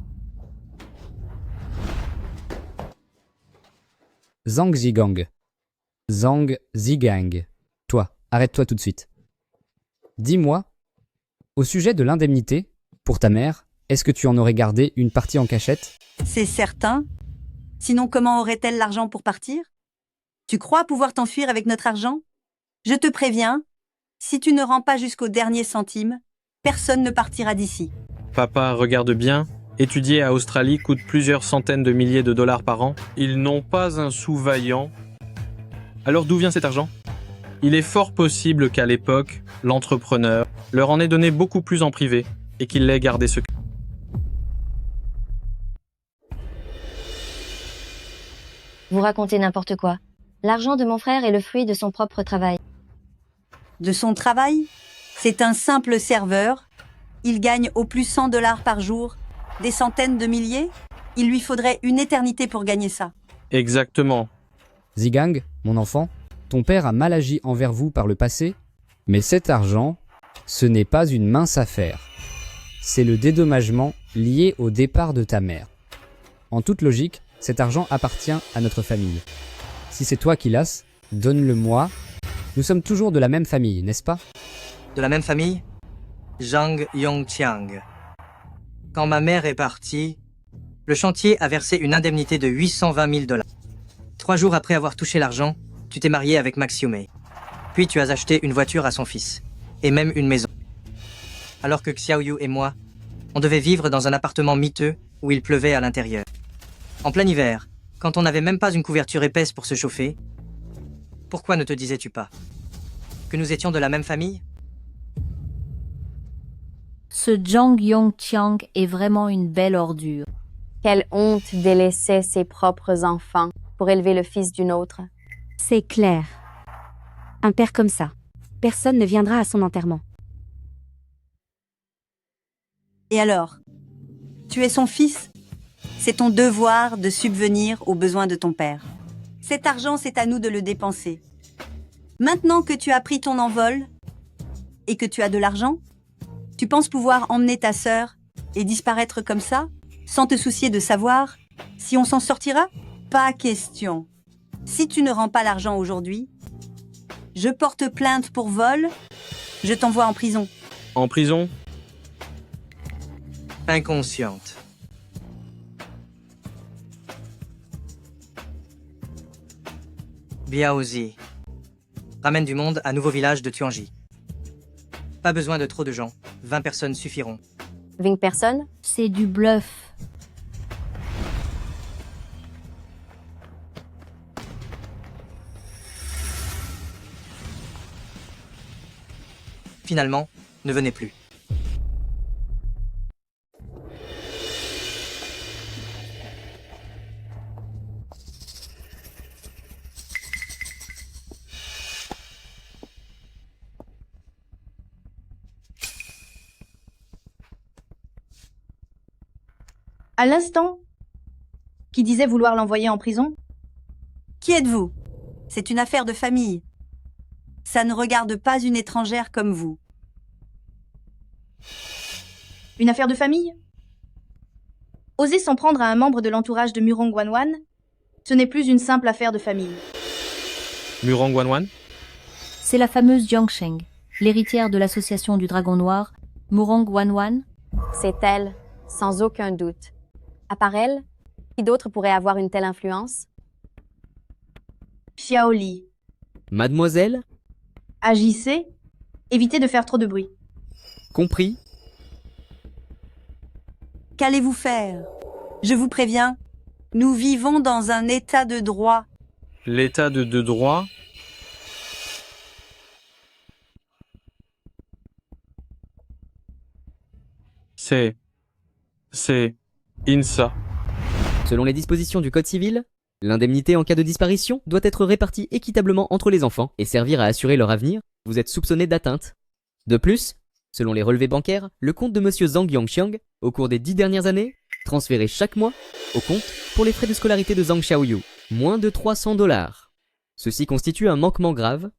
Zhang Zhigang. Zhang Zhigang. Toi, arrête-toi tout de suite. Dis-moi, au sujet de l'indemnité, pour ta mère, est-ce que tu en aurais gardé une partie en cachette? C'est certain. Sinon, comment aurait-elle l'argent pour partir? Tu crois pouvoir t'enfuir avec notre argent? Je te préviens, si tu ne rends pas jusqu'au dernier centime, Personne ne partira d'ici. Papa, regarde bien. Étudier à Australie coûte plusieurs centaines de milliers de dollars par an. Ils n'ont pas un sou vaillant. Alors d'où vient cet argent? Il est fort possible qu'à l'époque, l'entrepreneur leur en ait donné beaucoup plus en privé et qu'il l'ait gardé secret. Vous racontez n'importe quoi. L'argent de mon frère est le fruit de son propre travail. De son travail? C'est un simple serveur. Il gagne au plus 100 dollars par jour. Des centaines de milliers? Il lui faudrait une éternité pour gagner ça. Exactement. Zhigang, mon enfant, ton père a mal agi envers vous par le passé, mais cet argent, ce n'est pas une mince affaire. C'est le dédommagement lié au départ de ta mère. En toute logique, cet argent appartient à notre famille. Si c'est toi qui l'as, donne-le-moi. Nous sommes toujours de la même famille, n'est-ce pas? De la même famille? Zhang Yongqiang. Quand ma mère est partie, le chantier a versé une indemnité de 820 000 dollars. 3 jours après avoir touché l'argent, tu t'es marié avec Max Yumei. Puis tu as acheté une voiture à son fils, et même une maison. Alors que Xiaoyu et moi, on devait vivre dans un appartement miteux où il pleuvait à l'intérieur. En plein hiver, quand on n'avait même pas une couverture épaisse pour se chauffer, pourquoi ne te disais-tu pas que nous étions de la même famille? Ce Zhang Yongqiang est vraiment une belle ordure. Quelle honte délaisser ses propres enfants pour élever le fils d'une autre. C'est clair. Un père comme ça, personne ne viendra à son enterrement. Et alors? Tu es son fils? C'est ton devoir de subvenir aux besoins de ton père. Cet argent, c'est à nous de le dépenser. Maintenant que tu as pris ton envol et que tu as de l'argent, tu penses pouvoir emmener ta sœur et disparaître comme ça, sans te soucier de savoir si on s'en sortira? Pas question. Si tu ne rends pas l'argent aujourd'hui, je porte plainte pour vol, je t'envoie en prison. En prison? Inconsciente. Biaozi. Ramène du monde à nouveau village de Tuanji. Pas besoin de trop de gens. 20 personnes suffiront. 20 personnes? C'est du bluff. Finalement, ne venez plus. À l'instant, qui disait vouloir l'envoyer en prison? Qui êtes-vous? C'est une affaire de famille. Ça ne regarde pas une étrangère comme vous. Une affaire de famille? Oser s'en prendre à un membre de l'entourage de Murong Wanwan, ce n'est plus une simple affaire de famille. Murong Wanwan? C'est la fameuse Jiang Sheng, l'héritière de l'association du Dragon Noir, Murong Wanwan. C'est elle, sans aucun doute. À part elle, qui d'autre pourrait avoir une telle influence? Xiao Li. Mademoiselle? Agissez, évitez de faire trop de bruit. Compris. Qu'allez-vous faire? Je vous préviens, nous vivons dans un état de droit. L'état de droit? C'est INSA. Selon les dispositions du Code civil, l'indemnité en cas de disparition doit être répartie équitablement entre les enfants et servir à assurer leur avenir. Vous êtes soupçonné d'atteinte. De plus, selon les relevés bancaires, le compte de monsieur Zhang Yongqiang, au cours des 10 dernières années, transféré chaque mois au compte pour les frais de scolarité de Zhang Xiaoyu, moins de 300 dollars. Ceci constitue un manquement grave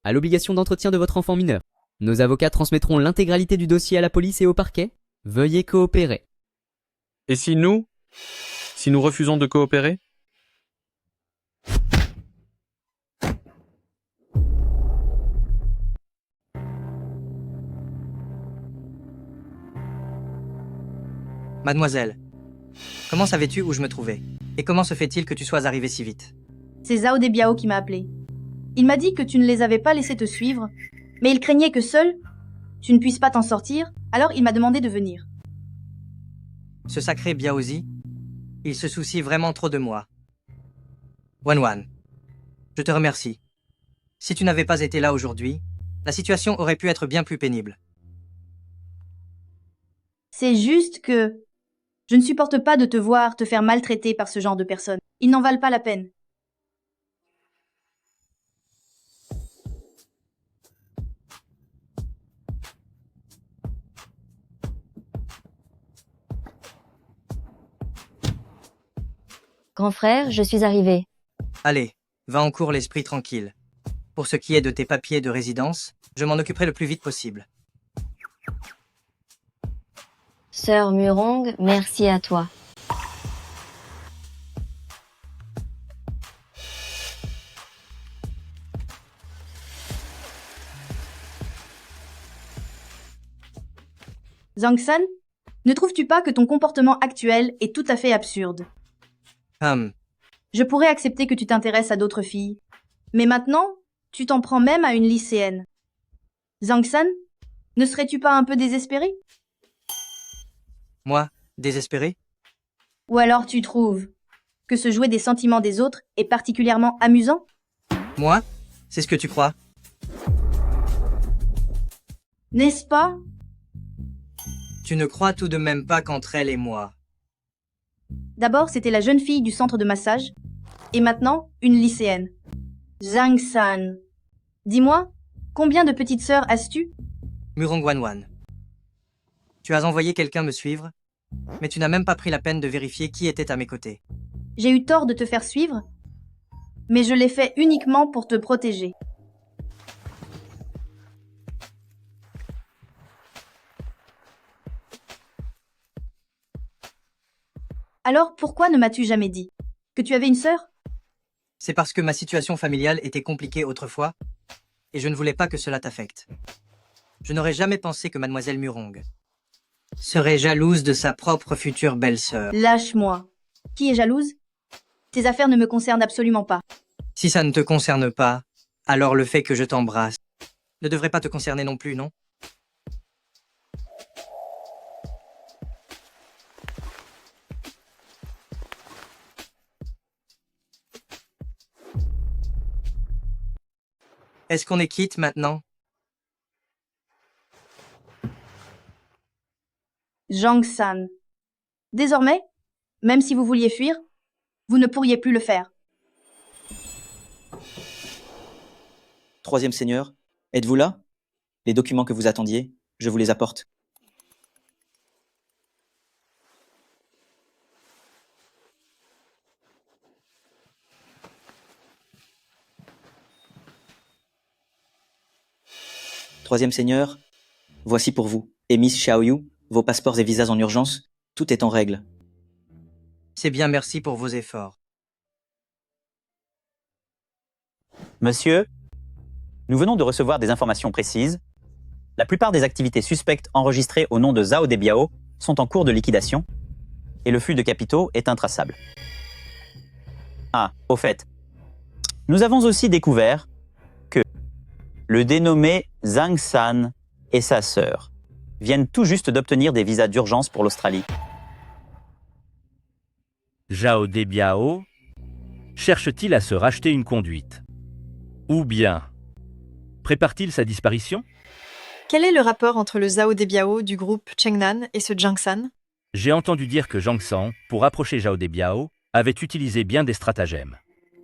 à l'obligation d'entretien de votre enfant mineur. Nos avocats transmettront l'intégralité du dossier à la police et au parquet. Veuillez coopérer. Et si nous refusons de coopérer? Mademoiselle, comment savais-tu où je me trouvais? Et comment se fait-il que tu sois arrivée si vite? C'est Zhao Debiao qui m'a appelé. Il m'a dit que tu ne les avais pas laissés te suivre, mais il craignait que seul, tu ne puisses pas t'en sortir, Alors il m'a demandé de venir. Ce sacré Biaozi, il se soucie vraiment trop de moi. Wanwan, je te remercie. Si tu n'avais pas été là aujourd'hui, la situation aurait pu être bien plus pénible. C'est juste que je ne supporte pas de te voir te faire maltraiter par ce genre de personnes. Ils n'en valent pas la peine. Grand frère, je suis arrivé. Allez, va en cours l'esprit tranquille. Pour ce qui est de tes papiers de résidence, je m'en occuperai le plus vite possible. Sœur Murong, merci à toi. Zhang-san, ne trouves-tu pas que ton comportement actuel est tout à fait absurde? Je pourrais accepter que tu t'intéresses à d'autres filles, mais maintenant, tu t'en prends même à une lycéenne. Zhang-san, ne serais-tu pas un peu désespéré? Moi, désespéré? Ou alors tu trouves que se jouer des sentiments des autres est particulièrement amusant? Moi? C'est ce que tu crois? N'est-ce pas? Tu ne crois tout de même pas qu'entre elle et moi. D'abord, c'était la jeune fille du centre de massage, et maintenant, une lycéenne. Zhang-san, dis-moi, combien de petites sœurs as-tu? Murong Wanwan. Tu as envoyé quelqu'un me suivre, mais tu n'as même pas pris la peine de vérifier qui était à mes côtés. J'ai eu tort de te faire suivre, mais je l'ai fait uniquement pour te protéger. Alors pourquoi ne m'as-tu jamais dit que tu avais une sœur? C'est parce que ma situation familiale était compliquée autrefois, et je ne voulais pas que cela t'affecte. Je n'aurais jamais pensé que mademoiselle Murong serait jalouse de sa propre future belle-sœur. Lâche-moi. Qui est jalouse? Tes affaires ne me concernent absolument pas. Si ça ne te concerne pas, alors le fait que je t'embrasse ne devrait pas te concerner non plus, non? Est-ce qu'on est quitte maintenant? Zhang-san. Désormais, même si vous vouliez fuir, vous ne pourriez plus le faire. Troisième seigneur, êtes-vous là? Les documents que vous attendiez, je vous les apporte. Troisième seigneur, voici pour vous. Et Miss Xiaoyu, vos passeports et visas en urgence, tout est en règle. C'est bien, merci pour vos efforts. Monsieur, nous venons de recevoir des informations précises. La plupart des activités suspectes enregistrées au nom de Zhao Debiao sont en cours de liquidation et le flux de capitaux est intraçable. Ah, au fait, nous avons aussi découvert que le dénommé Zhang San et sa sœur viennent tout juste d'obtenir des visas d'urgence pour l'Australie. Zhao Debiao cherche-t-il à se racheter une conduite? Ou bien prépare-t-il sa disparition? Quel est le rapport entre le Zhao Debiao du groupe Chengnan et ce Zhang-san? J'ai entendu dire que Zhang San, pour approcher Zhao Debiao, avait utilisé bien des stratagèmes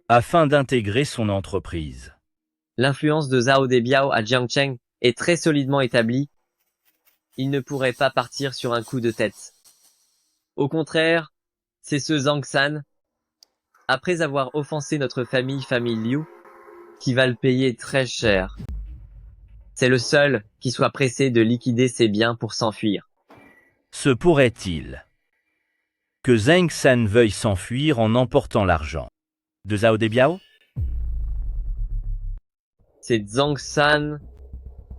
afin d'intégrer son entreprise. L'influence de Zhao Debiao à Jiangcheng est très solidement établie. Il ne pourrait pas partir sur un coup de tête. Au contraire, c'est ce Zhang San, après avoir offensé notre famille Liu, qui va le payer très cher. C'est le seul qui soit pressé de liquider ses biens pour s'enfuir. Se pourrait-il que Zhang San veuille s'enfuir en emportant l'argent de Zhao Debiao? C'est Zhang San,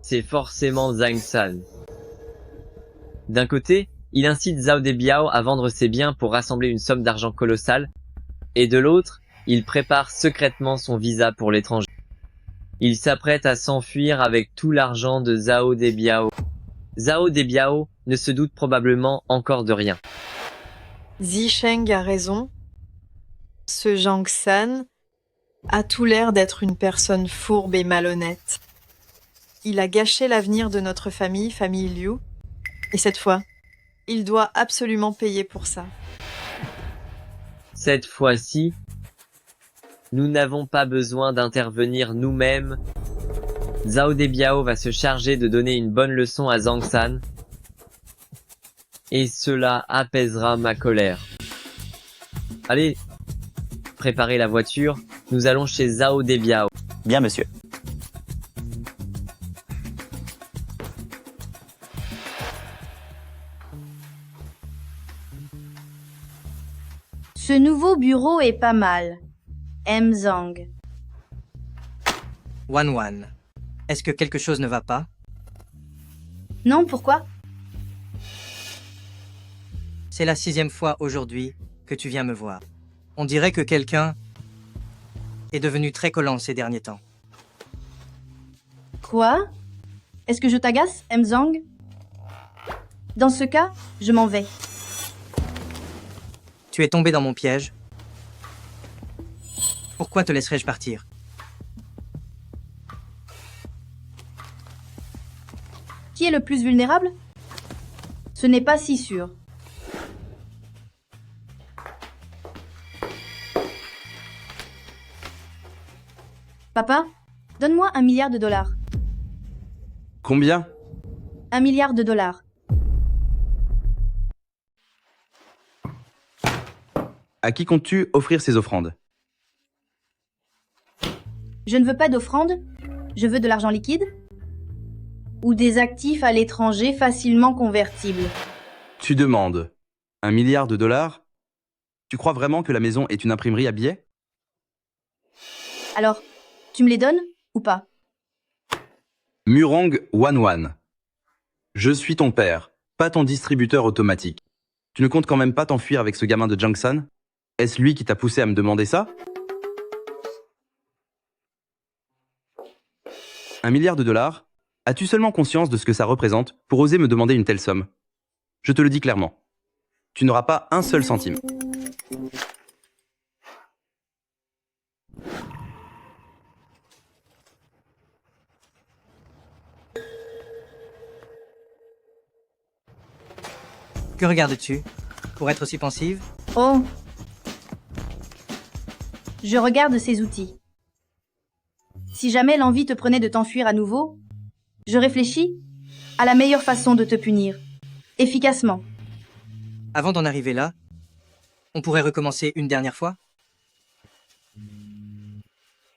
c'est forcément Zhang San. D'un côté, il incite Zhao Debiao à vendre ses biens pour rassembler une somme d'argent colossale, et de l'autre, il prépare secrètement son visa pour l'étranger. Il s'apprête à s'enfuir avec tout l'argent de Zhao Debiao. Zhao Debiao ne se doute probablement encore de rien. Zisheng a raison. Ce Zhang San a tout l'air d'être une personne fourbe et malhonnête. Il a gâché l'avenir de notre famille Liu, et cette fois, il doit absolument payer pour ça. Cette fois-ci, nous n'avons pas besoin d'intervenir nous-mêmes. Zhao Debiao va se charger de donner une bonne leçon à Zhang San, et cela apaisera ma colère. Allez, préparez la voiture, nous allons chez Zhao Debiao. Bien, monsieur. Ce nouveau bureau est pas mal. M. Zhang. Wan, est-ce que quelque chose ne va pas? Non, pourquoi? C'est la 6e fois aujourd'hui que tu viens me voir. On dirait que quelqu'un est devenu très collant ces derniers temps. Quoi? Est-ce que je t'agace, M. Zhang? Dans ce cas, je m'en vais. Tu es tombé dans mon piège. Pourquoi te laisserais-je partir? Qui est le plus vulnérable? Ce n'est pas si sûr. Papa, donne-moi $1 milliard. Combien? $1 milliard. À qui comptes-tu offrir ces offrandes? Je ne veux pas d'offrande, je veux de l'argent liquide ou des actifs à l'étranger facilement convertibles. Tu demandes $1 milliard? Tu crois vraiment que la maison est une imprimerie à billets? Alors, tu me les donnes ou pas? Murong Wan. Je suis ton père, pas ton distributeur automatique. Tu ne comptes quand même pas t'enfuir avec ce gamin de Zhang San? Est-ce lui qui t'a poussé à me demander ça? $1 milliard? As-tu seulement conscience de ce que ça représente pour oser me demander une telle somme? Je te le dis clairement. Tu n'auras pas un seul centime. Que regardes-tu? Pour être aussi pensive? Oh! Je regarde ces outils. Si jamais l'envie te prenait de t'enfuir à nouveau, je réfléchis à la meilleure façon de te punir, efficacement. Avant d'en arriver là, on pourrait recommencer une dernière fois?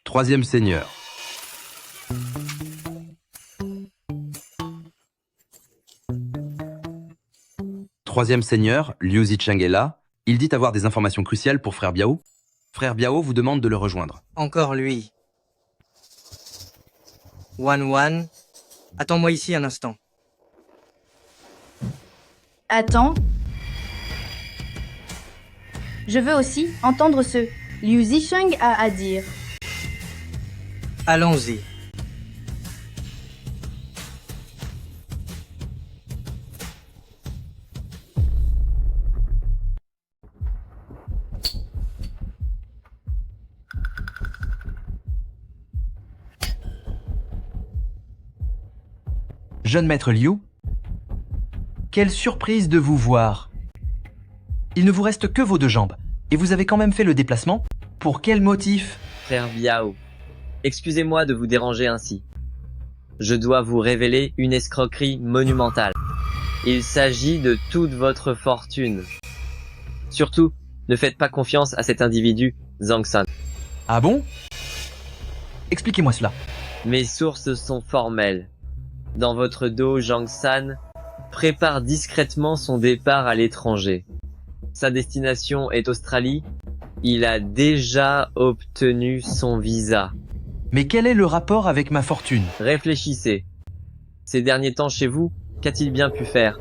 Troisième seigneur. Troisième seigneur, Liu Zicheng est là. Il dit avoir des informations cruciales pour Frère Biao. Frère Biao vous demande de le rejoindre. Encore lui. Wan, attends-moi ici un instant. Attends. Je veux aussi entendre ce Liu Zisheng a à dire. Allons-y. Jeune maître Liu, quelle surprise de vous voir. Il ne vous reste que vos 2 jambes, et vous avez quand même fait le déplacement? Pour quel motif? Frère Biao, excusez-moi de vous déranger ainsi. Je dois vous révéler une escroquerie monumentale. Il s'agit de toute votre fortune. Surtout, ne faites pas confiance à cet individu, Zhang San. Ah bon? Expliquez-moi cela. Mes sources sont formelles. Dans votre dos, Zhang San prépare discrètement son départ à l'étranger. Sa destination est Australie. Il a déjà obtenu son visa. Mais quel est le rapport avec ma fortune? Réfléchissez. Ces derniers temps chez vous, qu'a-t-il bien pu faire?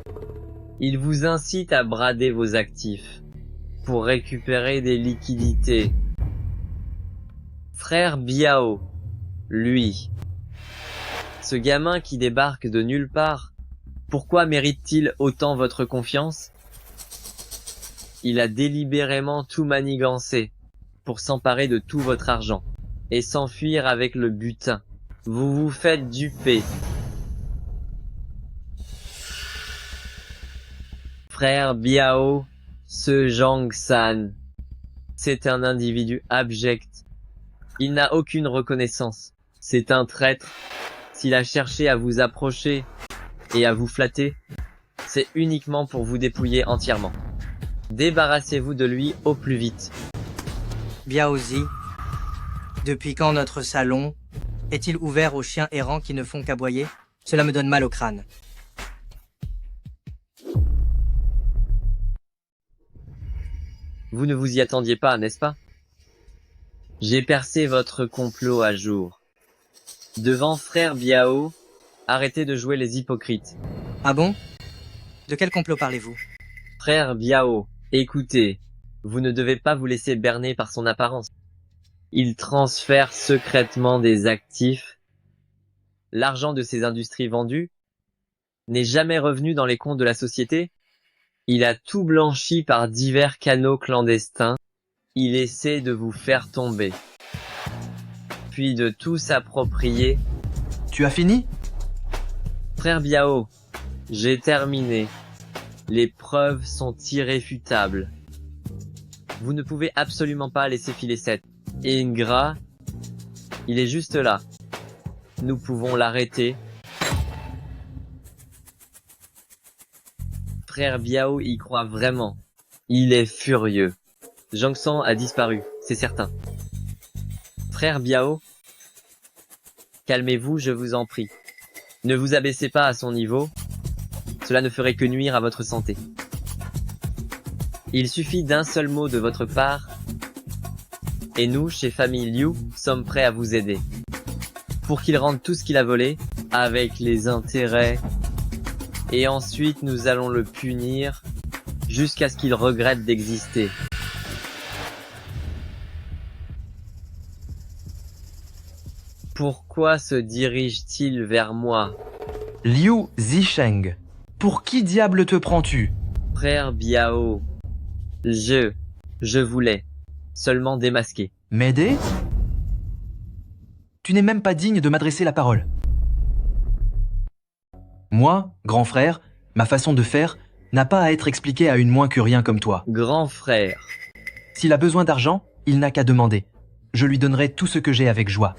Il vous incite à brader vos actifs pour récupérer des liquidités. Frère Biao, lui, ce gamin qui débarque de nulle part Pourquoi mérite-t-il autant votre confiance? Il a délibérément tout manigancé pour s'emparer de tout votre argent et s'enfuir avec le butin. Vous vous faites duper. Frère Biao, ce Zhang San, c'est un individu abject. Il n'a aucune reconnaissance. C'est un traître. S'il a cherché à vous approcher et à vous flatter, c'est uniquement pour vous dépouiller entièrement. Débarrassez-vous de lui au plus vite. Biaozi, depuis quand notre salon est-il ouvert aux chiens errants qui ne font qu'aboyer? Cela me donne mal au crâne. Vous ne vous y attendiez pas, n'est-ce pas? J'ai percé votre complot à jour. Devant frère Biao, arrêtez de jouer les hypocrites. Ah bon? De quel complot parlez-vous? Frère Biao, écoutez, vous ne devez pas vous laisser berner par son apparence. Il transfère secrètement des actifs. L'argent de ces industries vendues n'est jamais revenu dans les comptes de la société. Il a tout blanchi par divers canaux clandestins. Il essaie de vous faire tomber, puis de tout s'approprier. Tu as fini? Frère Biao, j'ai terminé. Les preuves sont irréfutables. Vous ne pouvez absolument pas laisser filer cette ingrat. Il est juste là. Nous pouvons l'arrêter. Frère Biao y croit vraiment. Il est furieux. Zhang San a disparu, c'est certain. Frère Biao, calmez-vous, je vous en prie. Ne vous abaissez pas à son niveau. Cela ne ferait que nuire à votre santé. Il suffit d'un seul mot de votre part, et nous, chez Famille Liu, sommes prêts à vous aider. Pour qu'il rende tout ce qu'il a volé, avec les intérêts, et ensuite nous allons le punir, jusqu'à ce qu'il regrette d'exister. Pourquoi se dirige-t-il vers moi? Liu Zisheng, pour qui diable te prends-tu? Frère Biao, je voulais seulement démasquer. M'aider? Tu n'es même pas digne de m'adresser la parole. Moi, grand frère, ma façon de faire n'a pas à être expliquée à une moins que rien comme toi. Grand frère. S'il a besoin d'argent, il n'a qu'à demander. Je lui donnerai tout ce que j'ai avec joie.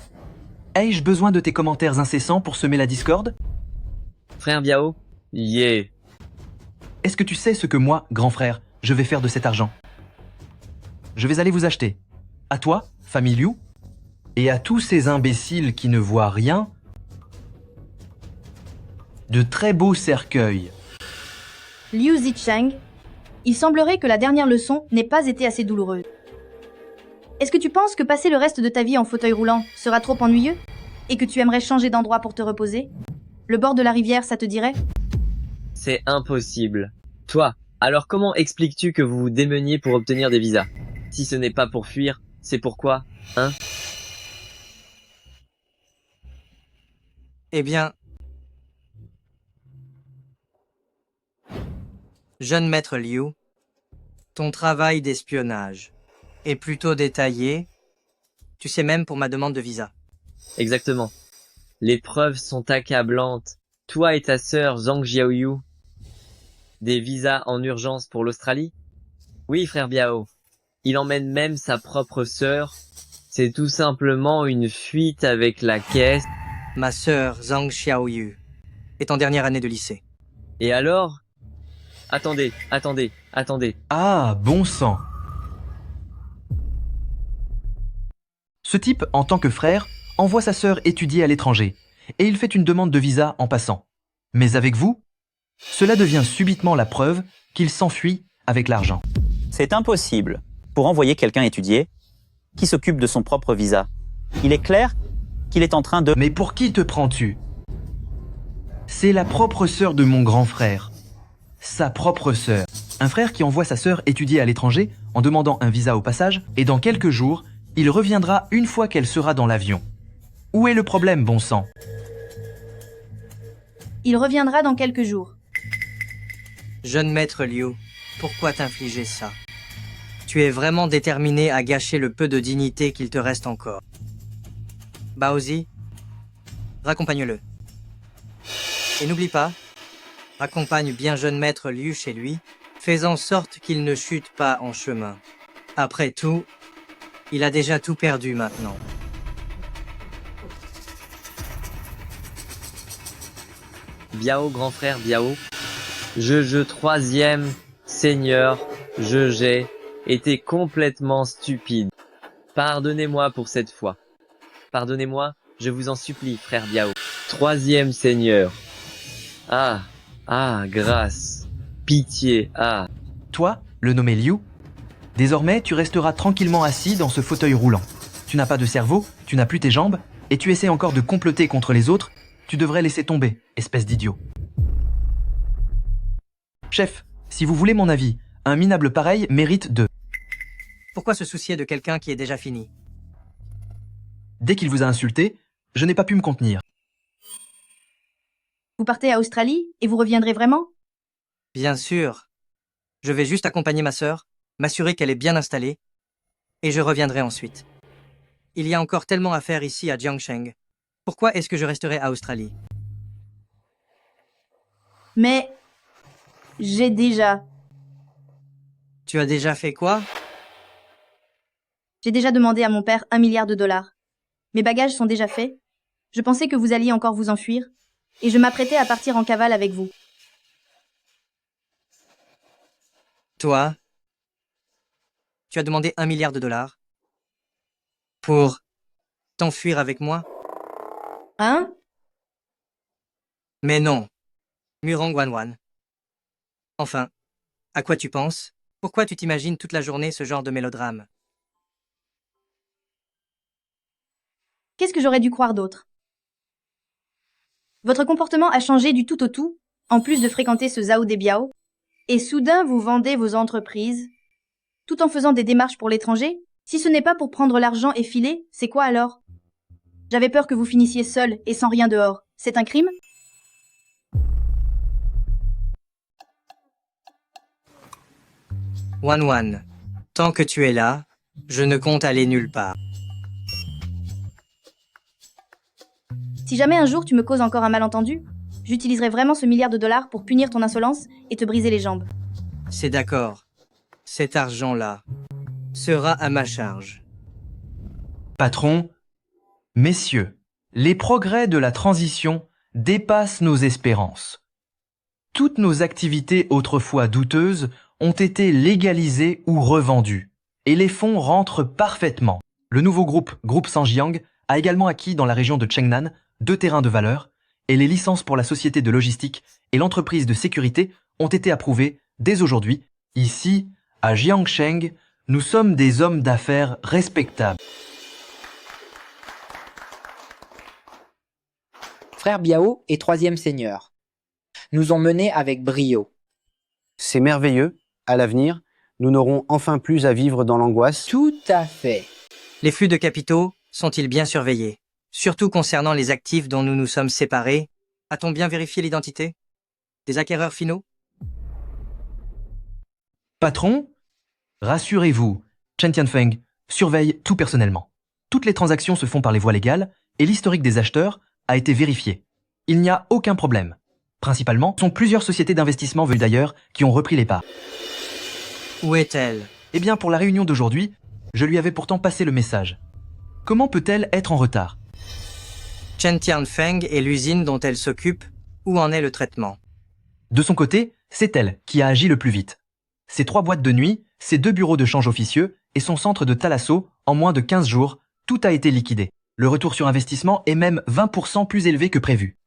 Ai-je besoin de tes commentaires incessants pour semer la discorde? Frère Biao, yeah. Est-ce que tu sais ce que moi, grand frère, je vais faire de cet argent? Je vais aller vous acheter. À toi, famille Liu, et à tous ces imbéciles qui ne voient rien, de très beaux cercueils. Liu Zicheng, il semblerait que la dernière leçon n'ait pas été assez douloureuse. Est-ce que tu penses que passer le reste de ta vie en fauteuil roulant sera trop ennuyeux? Et que tu aimerais changer d'endroit pour te reposer? Le bord de la rivière, ça te dirait? C'est impossible. Toi, alors comment expliques-tu que vous vous démeniez pour obtenir des visas? Si ce n'est pas pour fuir, c'est pourquoi, hein? Eh bien, jeune maître Liu, ton travail d'espionnage est plutôt détaillé, tu sais même pour ma demande de visa. Exactement. Les preuves sont accablantes. Toi et ta sœur Zhang Jiaoyu, des visas en urgence pour l'Australie? Oui, frère Biao. Il emmène même sa propre sœur. C'est tout simplement une fuite avec la caisse. Ma sœur Zhang Xiaoyu est en dernière année de lycée. Et alors? Attendez. Ah, bon sang. Ce type, en tant que frère, envoie sa sœur étudier à l'étranger, et il fait une demande de visa en passant. Mais avec vous, cela devient subitement la preuve qu'il s'enfuit avec l'argent. C'est impossible. Pour envoyer quelqu'un étudier, qui s'occupe de son propre visa. Il est clair qu'il est en train de... Mais pour qui te prends-tu? C'est la propre sœur de mon grand frère. Sa propre sœur. Un frère qui envoie sa sœur étudier à l'étranger en demandant un visa au passage, et dans quelques jours, il reviendra une fois qu'elle sera dans l'avion. Où est le problème, bon sang? Il reviendra dans quelques jours. Jeune maître Liu, pourquoi t'infliger ça? Tu es vraiment déterminé à gâcher le peu de dignité qu'il te reste encore. Baozi, raccompagne-le. Et n'oublie pas, raccompagne bien jeune maître Liu chez lui, fais en sorte qu'il ne chute pas en chemin. Après tout, il a déjà tout perdu maintenant. Biao, grand frère Biao. Je troisième seigneur, j'ai été complètement stupide. Pardonnez-moi pour cette fois. Pardonnez-moi, je vous en supplie, frère Biao. Troisième seigneur. Grâce. Pitié, Toi, le nommé Liu, désormais tu resteras tranquillement assis dans ce fauteuil roulant. Tu n'as pas de cerveau, tu n'as plus tes jambes, et tu essaies encore de comploter contre les autres. Tu devrais laisser tomber, espèce d'idiot. Chef, si vous voulez mon avis, un minable pareil mérite de... Pourquoi se soucier de quelqu'un qui est déjà fini? Dès qu'il vous a insulté, je n'ai pas pu me contenir. Vous partez à Australie et vous reviendrez vraiment? Bien sûr. Je vais juste accompagner ma sœur, m'assurer qu'elle est bien installée, et je reviendrai ensuite. Il y a encore tellement à faire ici à Jiangsheng. Pourquoi est-ce que je resterai à Australie? Mais... j'ai déjà... Tu as déjà fait quoi? J'ai déjà demandé à mon père 1 milliard de dollars. Mes bagages sont déjà faits. Je pensais que vous alliez encore vous enfuir, et je m'apprêtais à partir en cavale avec vous. Toi, tu as demandé 1 milliard de dollars pour t'enfuir avec moi? Hein? Mais non, Murong Wanwan. Enfin, à quoi tu penses? Pourquoi tu t'imagines toute la journée ce genre de mélodrame? Qu'est-ce que j'aurais dû croire d'autre? Votre comportement a changé du tout au tout, en plus de fréquenter ce Zhao Debiao, et soudain vous vendez vos entreprises, tout en faisant des démarches pour l'étranger. Si ce n'est pas pour prendre l'argent et filer, c'est quoi alors? J'avais peur que vous finissiez seul et sans rien dehors. C'est un crime? Wanwan, tant que tu es là, je ne compte aller nulle part. Si jamais un jour tu me causes encore un malentendu, j'utiliserai vraiment ce milliard de dollars pour punir ton insolence et te briser les jambes. C'est d'accord. Cet argent-là sera à ma charge. Patron, messieurs, les progrès de la transition dépassent nos espérances. Toutes nos activités autrefois douteuses ont été légalisées ou revendues, et les fonds rentrent parfaitement. Le nouveau groupe Sanjiang, a également acquis dans la région de Chengnan 2 terrains de valeur, et les licences pour la société de logistique et l'entreprise de sécurité ont été approuvées dès aujourd'hui. Ici, à Jiangsheng, nous sommes des hommes d'affaires respectables. Frère Biao est 3e seigneur. Nous ont menés avec brio. C'est merveilleux. À l'avenir, nous n'aurons enfin plus à vivre dans l'angoisse. Tout à fait. Les flux de capitaux sont-ils bien surveillés? Surtout concernant les actifs dont nous nous sommes séparés, a-t-on bien vérifié l'identité des acquéreurs finaux? Patron, rassurez-vous, Chen Tianfeng surveille tout personnellement. Toutes les transactions se font par les voies légales et l'historique des acheteurs a été vérifié. Il n'y a aucun problème. Principalement, ce sont plusieurs sociétés d'investissement venues d'ailleurs qui ont repris les parts. Où est-elle? Eh bien, pour la réunion d'aujourd'hui, je lui avais pourtant passé le message. Comment peut-elle être en retard? Chen Tianfeng et l'usine dont elle s'occupe, où en est le traitement? De son côté, c'est elle qui a agi le plus vite. Ses 3 boîtes de nuit, ses 2 bureaux de change officieux et son centre de thalasso, en moins de 15 jours, tout a été liquidé. Le retour sur investissement est même 20% plus élevé que prévu.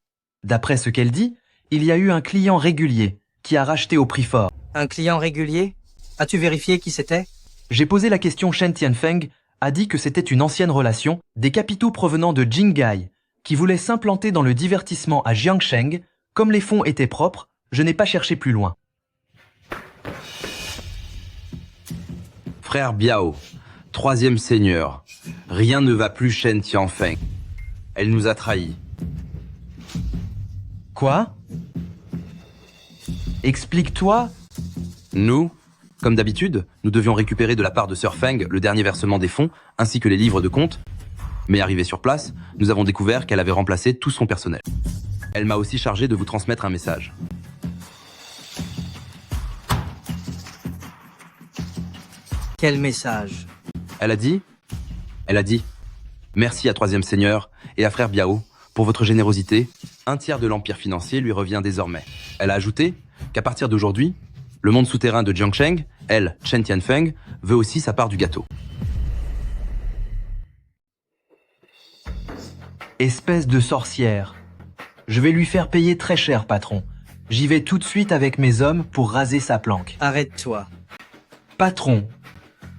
D'après ce qu'elle dit, il y a eu un client régulier qui a racheté au prix fort. Un client régulier? As-tu vérifié qui c'était? J'ai posé la question. Chen Tianfeng a dit que c'était une ancienne relation, des capitaux provenant de Jingai, qui voulaient s'implanter dans le divertissement à Jiangsheng. Comme les fonds étaient propres, je n'ai pas cherché plus loin. Frère Biao, 3e seigneur, rien ne va plus Chen Tianfeng. Elle nous a trahis. Quoi? Explique-toi. Nous, comme d'habitude, nous devions récupérer de la part de Sir Feng le dernier versement des fonds, ainsi que les livres de compte. Mais arrivé sur place, nous avons découvert qu'elle avait remplacé tout son personnel. Elle m'a aussi chargé de vous transmettre un message. Quel message? Elle a dit, merci à Troisième Seigneur et à Frère Biao pour votre générosité. 1/3 de l'empire financier lui revient désormais. Elle a ajouté qu'à partir d'aujourd'hui, le monde souterrain de Jiangsheng, elle, Chen Tianfeng, veut aussi sa part du gâteau. Espèce de sorcière. Je vais lui faire payer très cher, patron. J'y vais tout de suite avec mes hommes pour raser sa planque. Arrête-toi. Patron.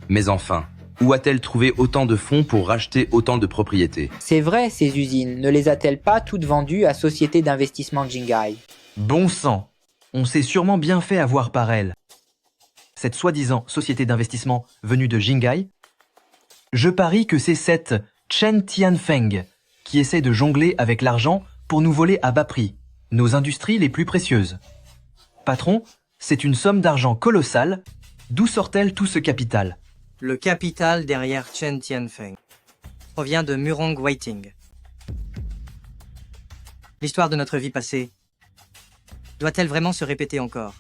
Mais enfin, où a-t-elle trouvé autant de fonds pour racheter autant de propriétés? C'est vrai, ces usines, ne les a-t-elle pas toutes vendues à Société d'investissement Jingai? Bon sang. On s'est sûrement bien fait avoir par elle. Cette soi-disant société d'investissement venue de Jingai, je parie que c'est cette Chen Tianfeng qui essaie de jongler avec l'argent pour nous voler à bas prix nos industries les plus précieuses. Patron, c'est une somme d'argent colossale. D'où sort-elle tout ce capital? Le capital derrière Chen Tianfeng provient de Murong Waiting. L'histoire de notre vie passée doit-elle vraiment se répéter encore?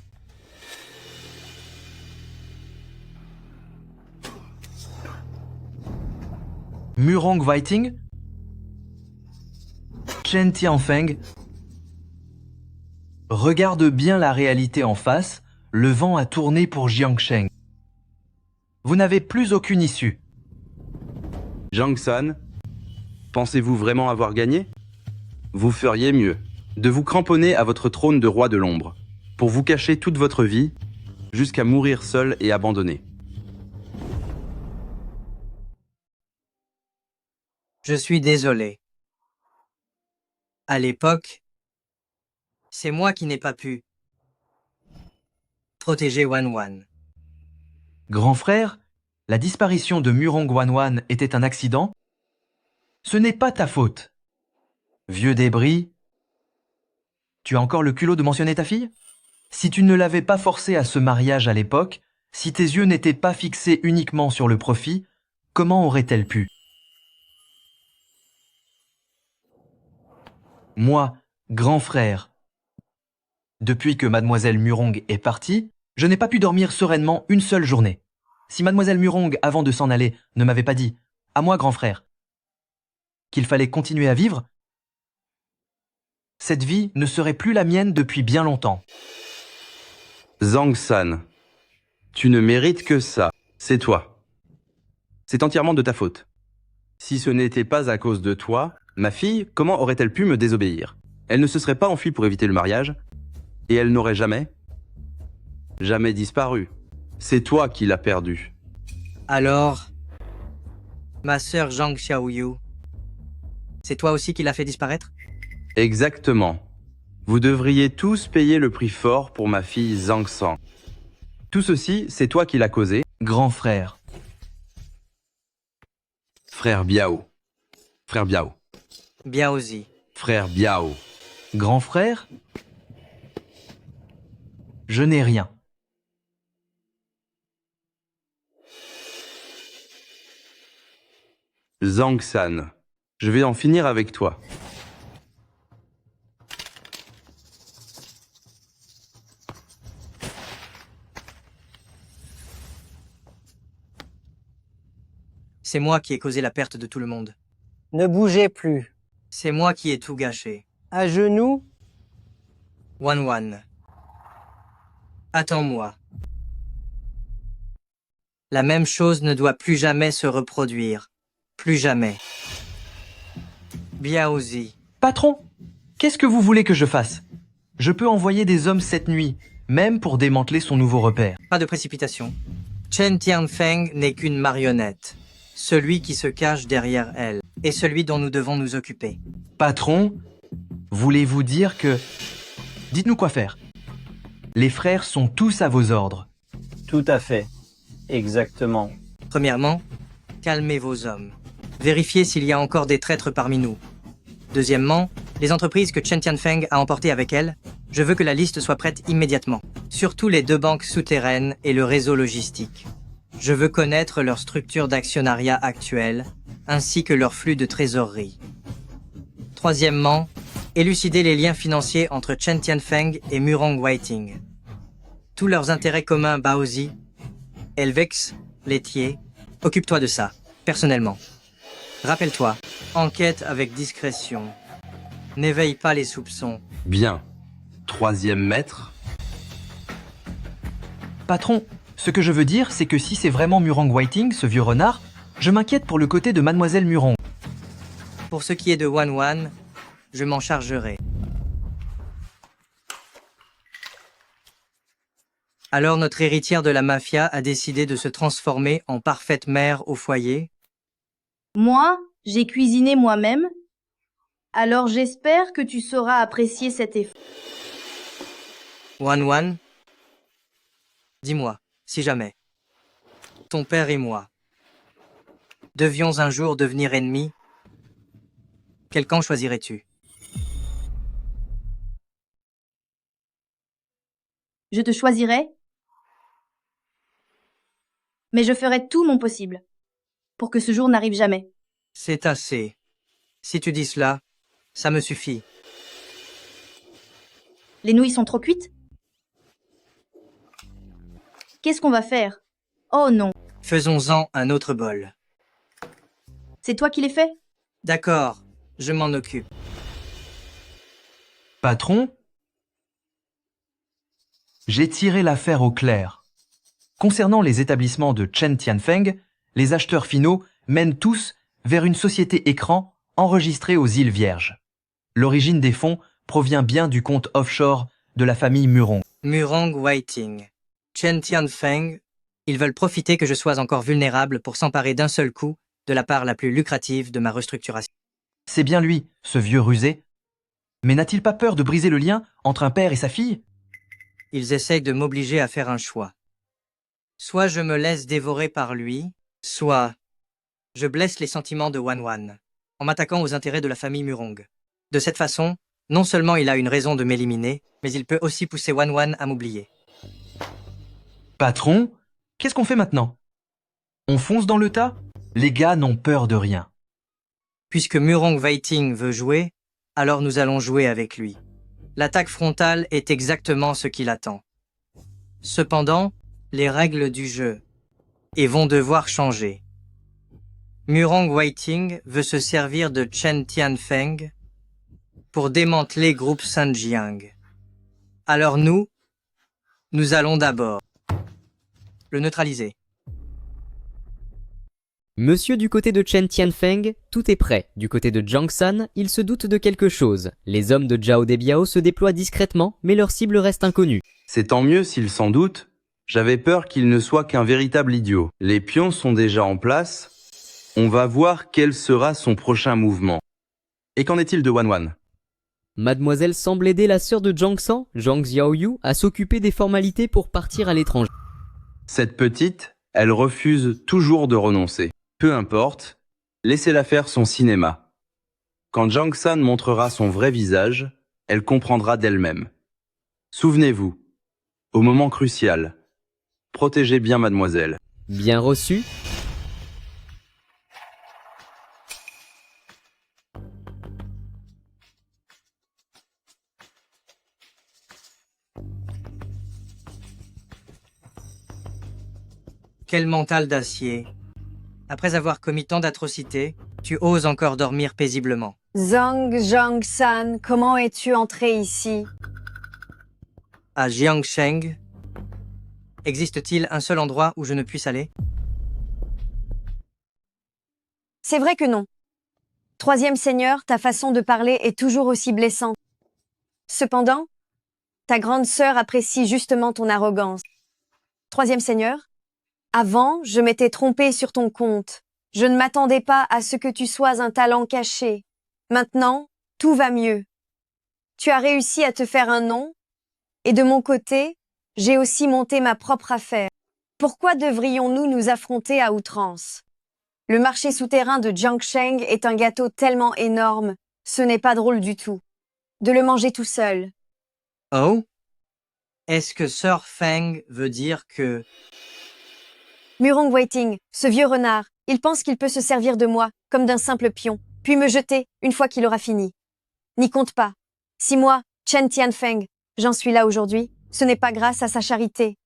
Murong Waiting? Chen Tianfeng? Regarde bien la réalité en face, le vent a tourné pour Jiangsheng. Vous n'avez plus aucune issue. Zhang San, pensez-vous vraiment avoir gagné? Vous feriez mieux de vous cramponner à votre trône de roi de l'ombre, pour vous cacher toute votre vie, jusqu'à mourir seul et abandonné. Je suis désolé. À l'époque, c'est moi qui n'ai pas pu protéger Wanwan. Grand frère, la disparition de Murong Wanwan était un accident? Ce n'est pas ta faute. Vieux débris. Tu as encore le culot de mentionner ta fille? Si tu ne l'avais pas forcée à ce mariage à l'époque, si tes yeux n'étaient pas fixés uniquement sur le profit, comment aurait-elle pu? Moi, grand frère, depuis que mademoiselle Murong est partie, je n'ai pas pu dormir sereinement une seule journée. Si mademoiselle Murong, avant de s'en aller, ne m'avait pas dit, à moi grand frère, qu'il fallait continuer à vivre, cette vie ne serait plus la mienne depuis bien longtemps. Zhang San, tu ne mérites que ça, c'est toi. C'est entièrement de ta faute. Si ce n'était pas à cause de toi, ma fille, comment aurait-elle pu me désobéir? Elle ne se serait pas enfuie pour éviter le mariage, et elle n'aurait jamais disparu. C'est toi qui l'as perdue. Alors, ma sœur Zhang Xiaoyu, c'est toi aussi qui l'as fait disparaître? Exactement. Vous devriez tous payer le prix fort pour ma fille Zhang San. Tout ceci, c'est toi qui l'as causé. Grand frère. Frère Biao. Frère Biao. Biaozi. Frère Biao. Grand frère? Je n'ai rien. Zhang San, je vais en finir avec toi. C'est moi qui ai causé la perte de tout le monde. Ne bougez plus. C'est moi qui ai tout gâché. À genoux. Wanwan. Attends-moi. La même chose ne doit plus jamais se reproduire. Plus jamais. Biaozi. Patron, qu'est-ce que vous voulez que je fasse? Je peux envoyer des hommes cette nuit, même pour démanteler son nouveau repère. Pas de précipitation. Chen Tianfeng n'est qu'une marionnette. Celui qui se cache derrière elle est celui dont nous devons nous occuper. Patron, voulez-vous dire que... Dites-nous quoi faire. Les frères sont tous à vos ordres. Tout à fait. Exactement. Premièrement, calmez vos hommes. Vérifiez s'il y a encore des traîtres parmi nous. Deuxièmement, les entreprises que Chen Tianfeng a emportées avec elle, je veux que la liste soit prête immédiatement. Surtout les 2 banques souterraines et le réseau logistique. Je veux connaître leur structure d'actionnariat actuelle, ainsi que leur flux de trésorerie. Troisièmement, élucider les liens financiers entre Chen Tianfeng et Murong Whiting. Tous leurs intérêts communs Baozi, Elvex, laitier, occupe-toi de ça, personnellement. Rappelle-toi, enquête avec discrétion. N'éveille pas les soupçons. Bien. 3e maître. Patron, ce que je veux dire, c'est que si c'est vraiment Murong Whiting, ce vieux renard, je m'inquiète pour le côté de Mademoiselle Murong. Pour ce qui est de Wan Wan, je m'en chargerai. Alors notre héritière de la mafia a décidé de se transformer en parfaite mère au foyer. Moi, j'ai cuisiné moi-même. Alors j'espère que tu sauras apprécier cet effort. Wan Wan, dis-moi, si jamais, ton père et moi devions un jour devenir ennemis, quel camp choisirais-tu? Je te choisirai, mais je ferai tout mon possible pour que ce jour n'arrive jamais. C'est assez. Si tu dis cela, ça me suffit. Les nouilles sont trop cuites? Qu'est-ce qu'on va faire? Oh non, Faisons-en un autre bol. c'est toi qui les fais? D'accord, je m'en occupe. Patron, j'ai tiré l'affaire au clair. Concernant les établissements de Chen Tianfeng, les acheteurs finaux mènent tous vers une société écran enregistrée aux îles Vierges. L'origine des fonds provient bien du compte offshore de la famille Murong. Murong Whiting, Chen Tianfeng, ils veulent profiter que je sois encore vulnérable pour s'emparer d'un seul coup de la part la plus lucrative de ma restructuration. C'est bien lui, ce vieux rusé. Mais n'a-t-il pas peur de briser le lien entre un père et sa fille? Ils essayent de m'obliger à faire un choix. Soit je me laisse dévorer par lui, soit je blesse les sentiments de Wan Wan, en m'attaquant aux intérêts de la famille Murong. De cette façon, non seulement il a une raison de m'éliminer, mais il peut aussi pousser Wan Wan à m'oublier. Patron, qu'est-ce qu'on fait maintenant? On fonce dans le tas? Les gars n'ont peur de rien. Puisque Murong Whiting veut jouer, alors nous allons jouer avec lui. L'attaque frontale est exactement ce qu'il attend. Cependant, les règles du jeu vont devoir changer. Murong Whiting veut se servir de Chen Tianfeng pour démanteler groupe Sanjiang. Alors nous allons d'abord le neutraliser. Monsieur du côté de Chen Tianfeng, tout est prêt. Du côté de Jiang San, il se doute de quelque chose. Les hommes de Zhao Debiao se déploient discrètement, mais leur cible reste inconnue. C'est tant mieux s'il s'en doute. J'avais peur qu'il ne soit qu'un véritable idiot. Les pions sont déjà en place. On va voir quel sera son prochain mouvement. Et qu'en est-il de Wan Wan? Mademoiselle semble aider la sœur de Jiang San, Zhang Xiaoyu, à s'occuper des formalités pour partir à l'étranger. Cette petite, elle refuse toujours de renoncer. Peu importe, laissez-la faire son cinéma. Quand Jiang San montrera son vrai visage, elle comprendra d'elle-même. Souvenez-vous, au moment crucial, protégez bien mademoiselle. Bien reçu. Quel mental d'acier. Après avoir commis tant d'atrocités, tu oses encore dormir paisiblement. Zhang San, comment es-tu entré ici? À Jiangsheng, existe-t-il un seul endroit où je ne puisse aller? C'est vrai que non. Troisième seigneur, ta façon de parler est toujours aussi blessante. Cependant, ta grande sœur apprécie justement ton arrogance. Troisième seigneur, avant, je m'étais trompée sur ton compte. Je ne m'attendais pas à ce que tu sois un talent caché. Maintenant, tout va mieux. Tu as réussi à te faire un nom, et de mon côté, j'ai aussi monté ma propre affaire. Pourquoi devrions-nous nous affronter à outrance? Le marché souterrain de Jiangsheng est un gâteau tellement énorme, ce n'est pas drôle du tout. De le manger tout seul. Oh? Est-ce que Sir Feng veut dire que... Murong Waiting, ce vieux renard, il pense qu'il peut se servir de moi, comme d'un simple pion, puis me jeter, une fois qu'il aura fini. N'y compte pas. Si moi, Chen Tianfeng, j'en suis là aujourd'hui, ce n'est pas grâce à sa charité.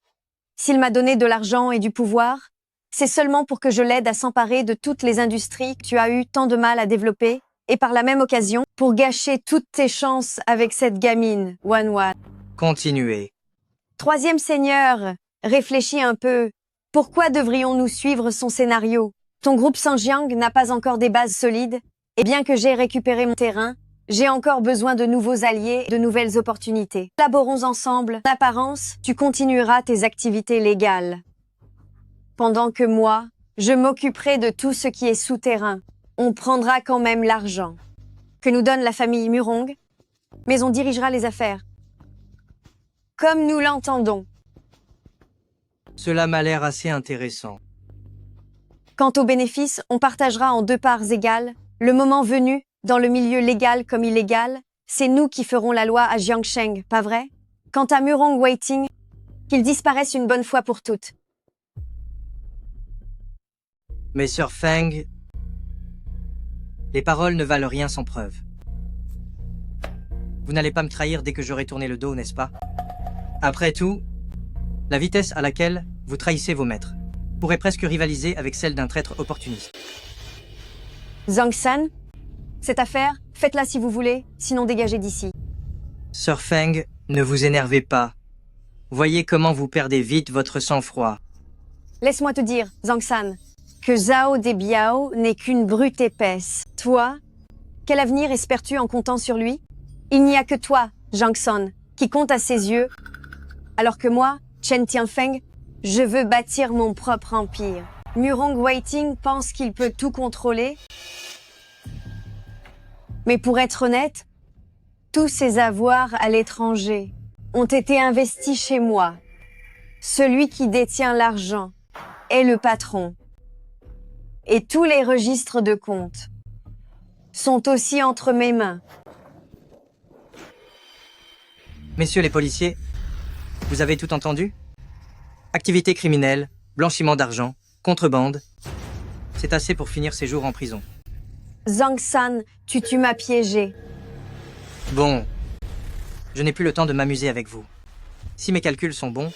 S'il m'a donné de l'argent et du pouvoir, c'est seulement pour que je l'aide à s'emparer de toutes les industries que tu as eu tant de mal à développer, et par la même occasion, pour gâcher toutes tes chances avec cette gamine, Wan. Continuez. Troisième seigneur, réfléchis un peu. Pourquoi devrions-nous suivre son scénario? Ton groupe Sanjiang n'a pas encore des bases solides, et bien que j'ai récupéré mon terrain, j'ai encore besoin de nouveaux alliés, de nouvelles opportunités. Collaborons ensemble. En apparence, tu continueras tes activités légales. Pendant que moi, je m'occuperai de tout ce qui est souterrain. On prendra quand même l'argent que nous donne la famille Murong, mais on dirigera les affaires. Comme nous l'entendons. Cela m'a l'air assez intéressant. Quant aux bénéfices, on partagera en 2 parts égales. Le moment venu, dans le milieu légal comme illégal, c'est nous qui ferons la loi à Jiangsheng, pas vrai? Quant à Murong Waiting, qu'il disparaisse une bonne fois pour toutes. Mais Sir Feng... Les paroles ne valent rien sans preuve. Vous n'allez pas me trahir dès que j'aurai tourné le dos, n'est-ce pas? Après tout, la vitesse à laquelle vous trahissez vos maîtres pourrait presque rivaliser avec celle d'un traître opportuniste. Zhang San, cette affaire, faites-la si vous voulez, sinon dégagez d'ici. Sir Feng, ne vous énervez pas. Voyez comment vous perdez vite votre sang-froid. Laisse-moi te dire, Zhang San, que Zhao Debiao n'est qu'une brute épaisse. Toi, quel avenir espères-tu en comptant sur lui? Il n'y a que toi, Zhang San, qui compte à ses yeux, alors que moi, Chen Tianfeng, je veux bâtir mon propre empire. Murong Waiting pense qu'il peut tout contrôler. Mais pour être honnête, tous ses avoirs à l'étranger ont été investis chez moi. Celui qui détient l'argent est le patron. Et tous les registres de comptes sont aussi entre mes mains. Messieurs les policiers, vous avez tout entendu? Activité criminelle, blanchiment d'argent, contrebande. C'est assez pour finir ses jours en prison. Zhang San, tu m'as piégé. Bon, je n'ai plus le temps de m'amuser avec vous. Si mes calculs sont bons,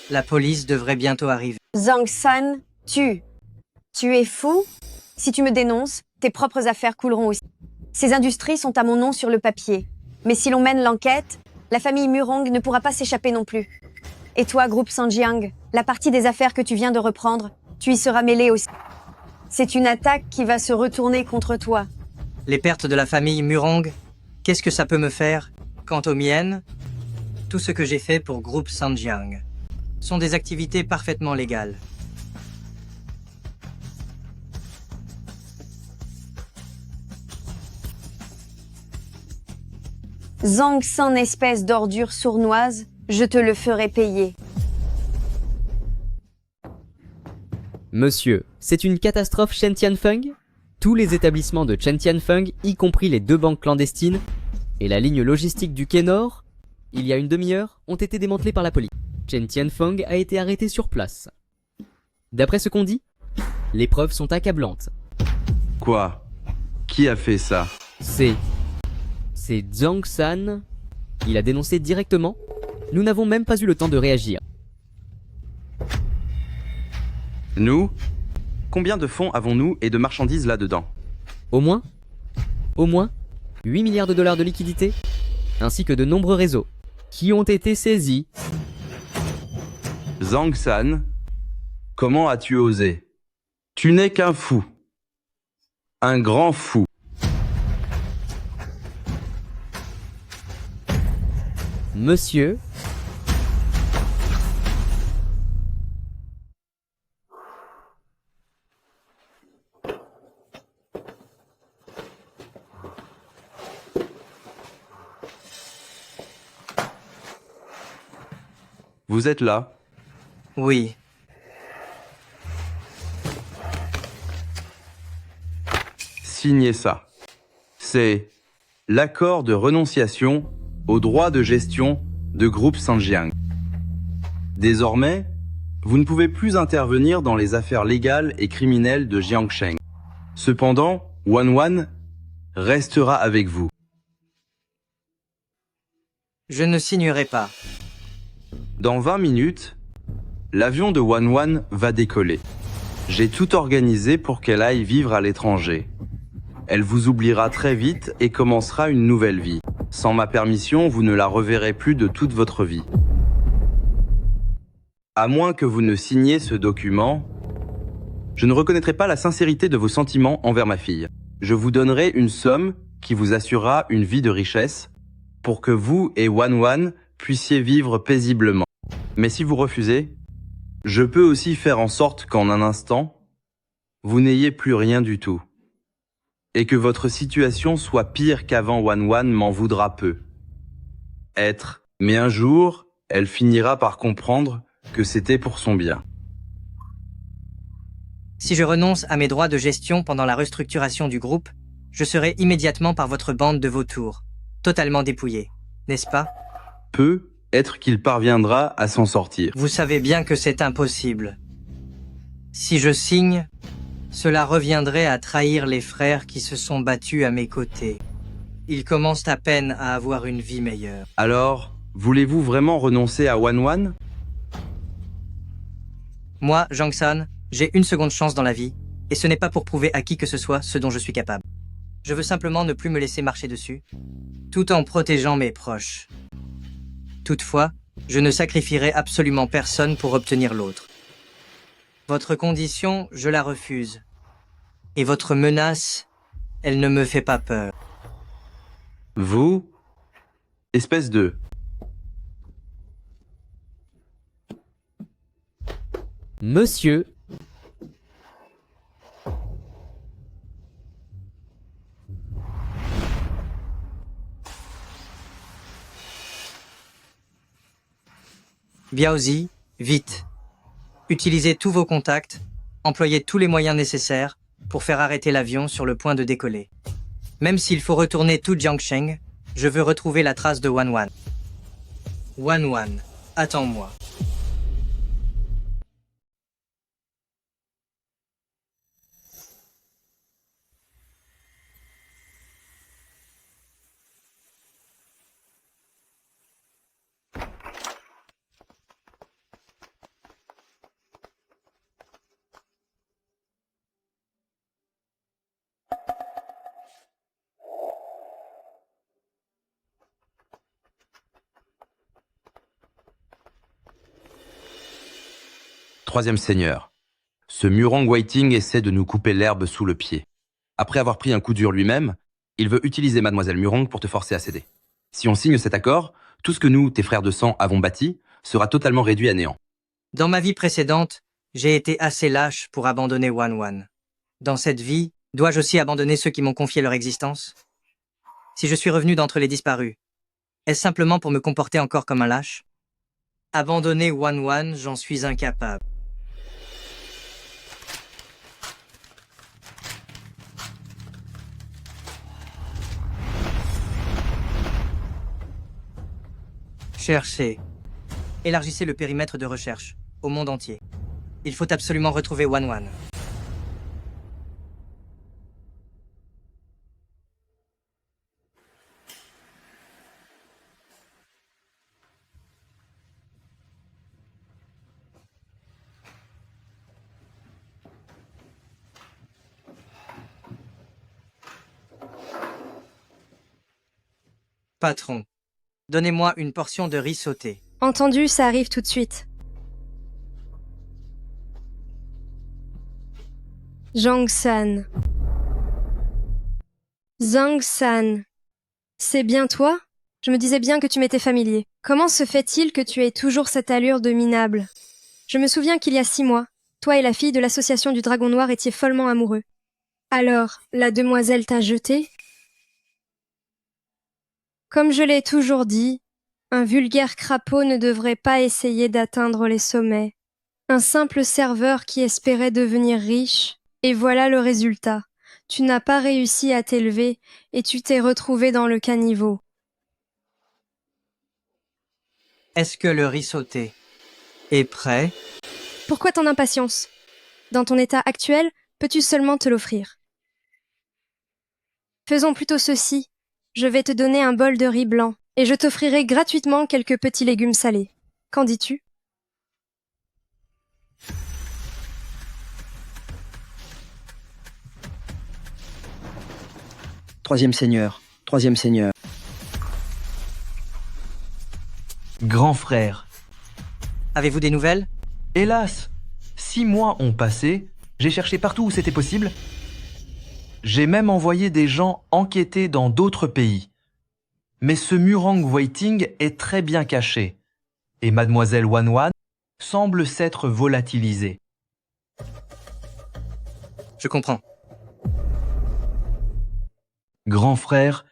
la police devrait bientôt arriver. Zhang San, tu es fou? Si tu me dénonces, tes propres affaires couleront aussi. Ces industries sont à mon nom sur le papier. Mais si l'on mène l'enquête, la famille Murong ne pourra pas s'échapper non plus. Et toi, groupe Sanjiang, la partie des affaires que tu viens de reprendre, tu y seras mêlé aussi. C'est une attaque qui va se retourner contre toi. Les pertes de la famille Murong, qu'est-ce que ça peut me faire? Quant aux miennes, tout ce que j'ai fait pour groupe Sanjiang sont des activités parfaitement légales. Zhang San, espèce d'ordure sournoise, je te le ferai payer. Monsieur, c'est une catastrophe Chen Tianfeng? Tous les établissements de Chen Tianfeng, y compris les 2 banques clandestines et la ligne logistique du quai Nord, il y a une demi-heure, ont été démantelés par la police. Chen Tianfeng a été arrêté sur place. D'après ce qu'on dit, les preuves sont accablantes. Quoi? Qui a fait ça? C'est Zhang San. Il a dénoncé directement. Nous n'avons même pas eu le temps de réagir. Nous? Combien de fonds avons-nous et de marchandises là-dedans? Au moins 8 milliards de dollars de liquidités, ainsi que de nombreux réseaux, qui ont été saisis. Zhang San, comment as-tu osé? Tu n'es qu'un fou. Un grand fou. Monsieur, vous êtes là? Oui. Signez ça. C'est l'accord de renonciation au droit de gestion de groupe Sanjiang. Désormais, vous ne pouvez plus intervenir dans les affaires légales et criminelles de Jiangsheng. Cependant, Wanwan restera avec vous. Je ne signerai pas. Dans 20 minutes, l'avion de Wanwan va décoller. J'ai tout organisé pour qu'elle aille vivre à l'étranger. Elle vous oubliera très vite et commencera une nouvelle vie. Sans ma permission, vous ne la reverrez plus de toute votre vie. À moins que vous ne signiez ce document, je ne reconnaîtrai pas la sincérité de vos sentiments envers ma fille. Je vous donnerai une somme qui vous assurera une vie de richesse pour que vous et Wanwan puissiez vivre paisiblement. Mais si vous refusez, je peux aussi faire en sorte qu'en un instant, vous n'ayez plus rien du tout. Et que votre situation soit pire qu'avant. Wanwan m'en voudra peu. Mais un jour, elle finira par comprendre que c'était pour son bien. Si je renonce à mes droits de gestion pendant la restructuration du groupe, je serai immédiatement par votre bande de vautours, totalement dépouillé, n'est-ce pas? Peut-être qu'il parviendra à s'en sortir. Vous savez bien que c'est impossible. Si je signe, cela reviendrait à trahir les frères qui se sont battus à mes côtés. Ils commencent à peine à avoir une vie meilleure. Alors, voulez-vous vraiment renoncer à Wanwan? Moi, Jang-san, j'ai une seconde chance dans la vie, et ce n'est pas pour prouver à qui que ce soit ce dont je suis capable. Je veux simplement ne plus me laisser marcher dessus, tout en protégeant mes proches. Toutefois, je ne sacrifierai absolument personne pour obtenir l'autre. Votre condition, je la refuse. Et votre menace, elle ne me fait pas peur. Vous, espèce de... Monsieur. Biaozi, vite. Utilisez tous vos contacts, employez tous les moyens nécessaires pour faire arrêter l'avion sur le point de décoller. Même s'il faut retourner tout Jiangsheng, je veux retrouver la trace de Wanwan. Wanwan, attends-moi. Troisième seigneur. Ce Murong Whiting essaie de nous couper l'herbe sous le pied. Après avoir pris un coup dur lui-même, il veut utiliser Mademoiselle Murong pour te forcer à céder. Si on signe cet accord, tout ce que nous, tes frères de sang, avons bâti, sera totalement réduit à néant. Dans ma vie précédente, j'ai été assez lâche pour abandonner Wanwan. Dans cette vie, dois-je aussi abandonner ceux qui m'ont confié leur existence? Si je suis revenu d'entre les disparus, est-ce simplement pour me comporter encore comme un lâche? Abandonner Wanwan, j'en suis incapable. Cherchez. Élargissez le périmètre de recherche, au monde entier. Il faut absolument retrouver Wanwan. Patron, donnez-moi une portion de riz sauté. Entendu, ça arrive tout de suite. Jang-san. Zhang-san. C'est bien toi? Je me disais bien que tu m'étais familier. Comment se fait-il que tu aies toujours cette allure de minable? Je me souviens qu'il y a 6 mois, toi et la fille de l'association du Dragon Noir étiez follement amoureux. Alors, la demoiselle t'a jeté? Comme je l'ai toujours dit, un vulgaire crapaud ne devrait pas essayer d'atteindre les sommets. Un simple serveur qui espérait devenir riche, et voilà le résultat. Tu n'as pas réussi à t'élever et tu t'es retrouvé dans le caniveau. Est-ce que le riz sauté est prêt. Pourquoi tant d'impatience? Dans ton état actuel, peux-tu seulement te l'offrir? Faisons plutôt ceci. Je vais te donner un bol de riz blanc, et je t'offrirai gratuitement quelques petits légumes salés. Qu'en dis-tu? Troisième seigneur. Troisième seigneur. Grand frère. Avez-vous des nouvelles? Hélas, 6 mois ont passé, j'ai cherché partout où c'était possible. J'ai même envoyé des gens enquêter dans d'autres pays. Mais ce Murong Waiting est très bien caché. Et Mademoiselle Wanwan semble s'être volatilisée. Je comprends. Grand frère,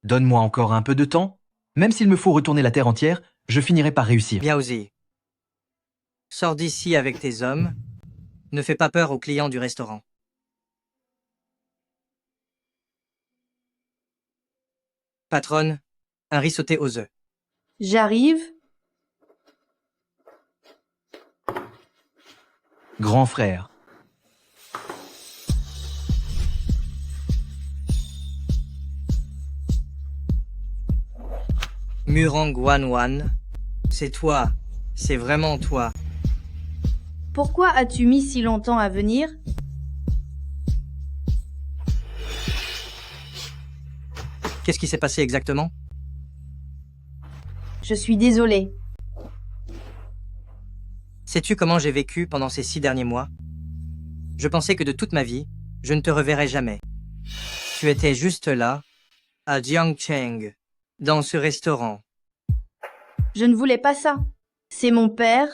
donne-moi encore un peu de temps. Même s'il me faut retourner la terre entière, je finirai par réussir. Biaozi, sors d'ici avec tes hommes. Ne fais pas peur aux clients du restaurant. Patronne, un riz sauté aux œufs. J'arrive. Grand frère. Murong Wanwan, c'est toi. C'est vraiment toi. Pourquoi as-tu mis si longtemps à venir? Qu'est-ce qui s'est passé exactement? Je suis désolée. Sais-tu comment j'ai vécu pendant ces 6 derniers mois? Je pensais que de toute ma vie, je ne te reverrais jamais. Tu étais juste là, à Jiangcheng, dans ce restaurant. Je ne voulais pas ça. C'est mon père.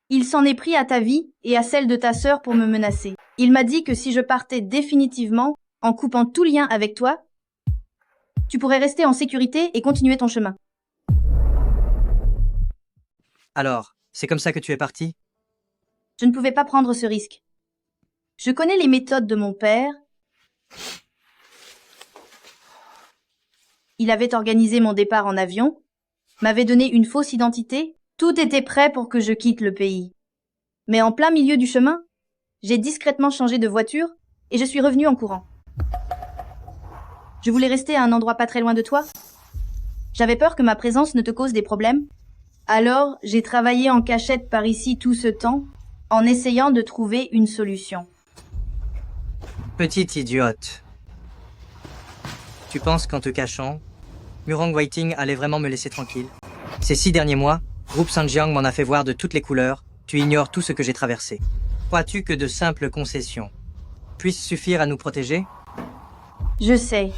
Il s'en est pris à ta vie et à celle de ta sœur pour me menacer. Il m'a dit que si je partais définitivement, en coupant tout lien avec toi, tu pourrais rester en sécurité et continuer ton chemin. Alors, c'est comme ça que tu es parti? Je ne pouvais pas prendre ce risque. Je connais les méthodes de mon père. Il avait organisé mon départ en avion, m'avait donné une fausse identité. Tout était prêt pour que je quitte le pays. Mais en plein milieu du chemin, j'ai discrètement changé de voiture et je suis revenue en courant. Je voulais rester à un endroit pas très loin de toi. J'avais peur que ma présence ne te cause des problèmes. Alors, j'ai travaillé en cachette par ici tout ce temps, en essayant de trouver une solution. Petite idiote. Tu penses qu'en te cachant, Murong Waiting allait vraiment me laisser tranquille? Ces 6 derniers mois, Groupe Sanjiang m'en a fait voir de toutes les couleurs. Tu ignores tout ce que j'ai traversé. Crois-tu que de simples concessions puissent suffire à nous protéger? Je sais.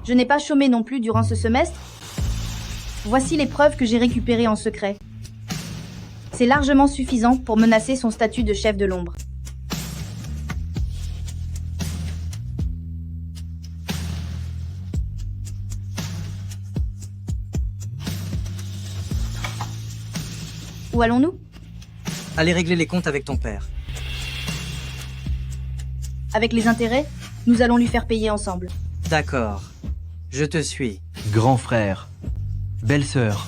Je n'ai pas chômé non plus durant ce semestre. Voici les preuves que j'ai récupérées en secret. C'est largement suffisant pour menacer son statut de chef de l'ombre. Où allons-nous? Allez régler les comptes avec ton père. Avec les intérêts, nous allons lui faire payer ensemble. D'accord. Je te suis. Grand frère. Belle-sœur.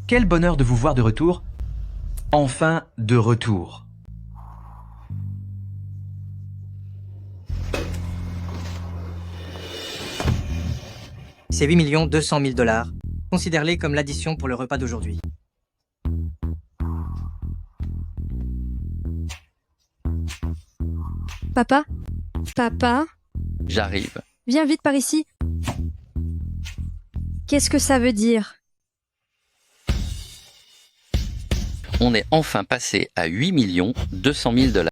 Quel bonheur de vous voir de retour. Enfin, de retour. Ces 8 200 000 $. Considère-les comme l'addition pour le repas d'aujourd'hui. Papa? Papa? J'arrive. Viens vite par ici. Qu'est-ce que ça veut dire? On est enfin passé à 8 200 000 $.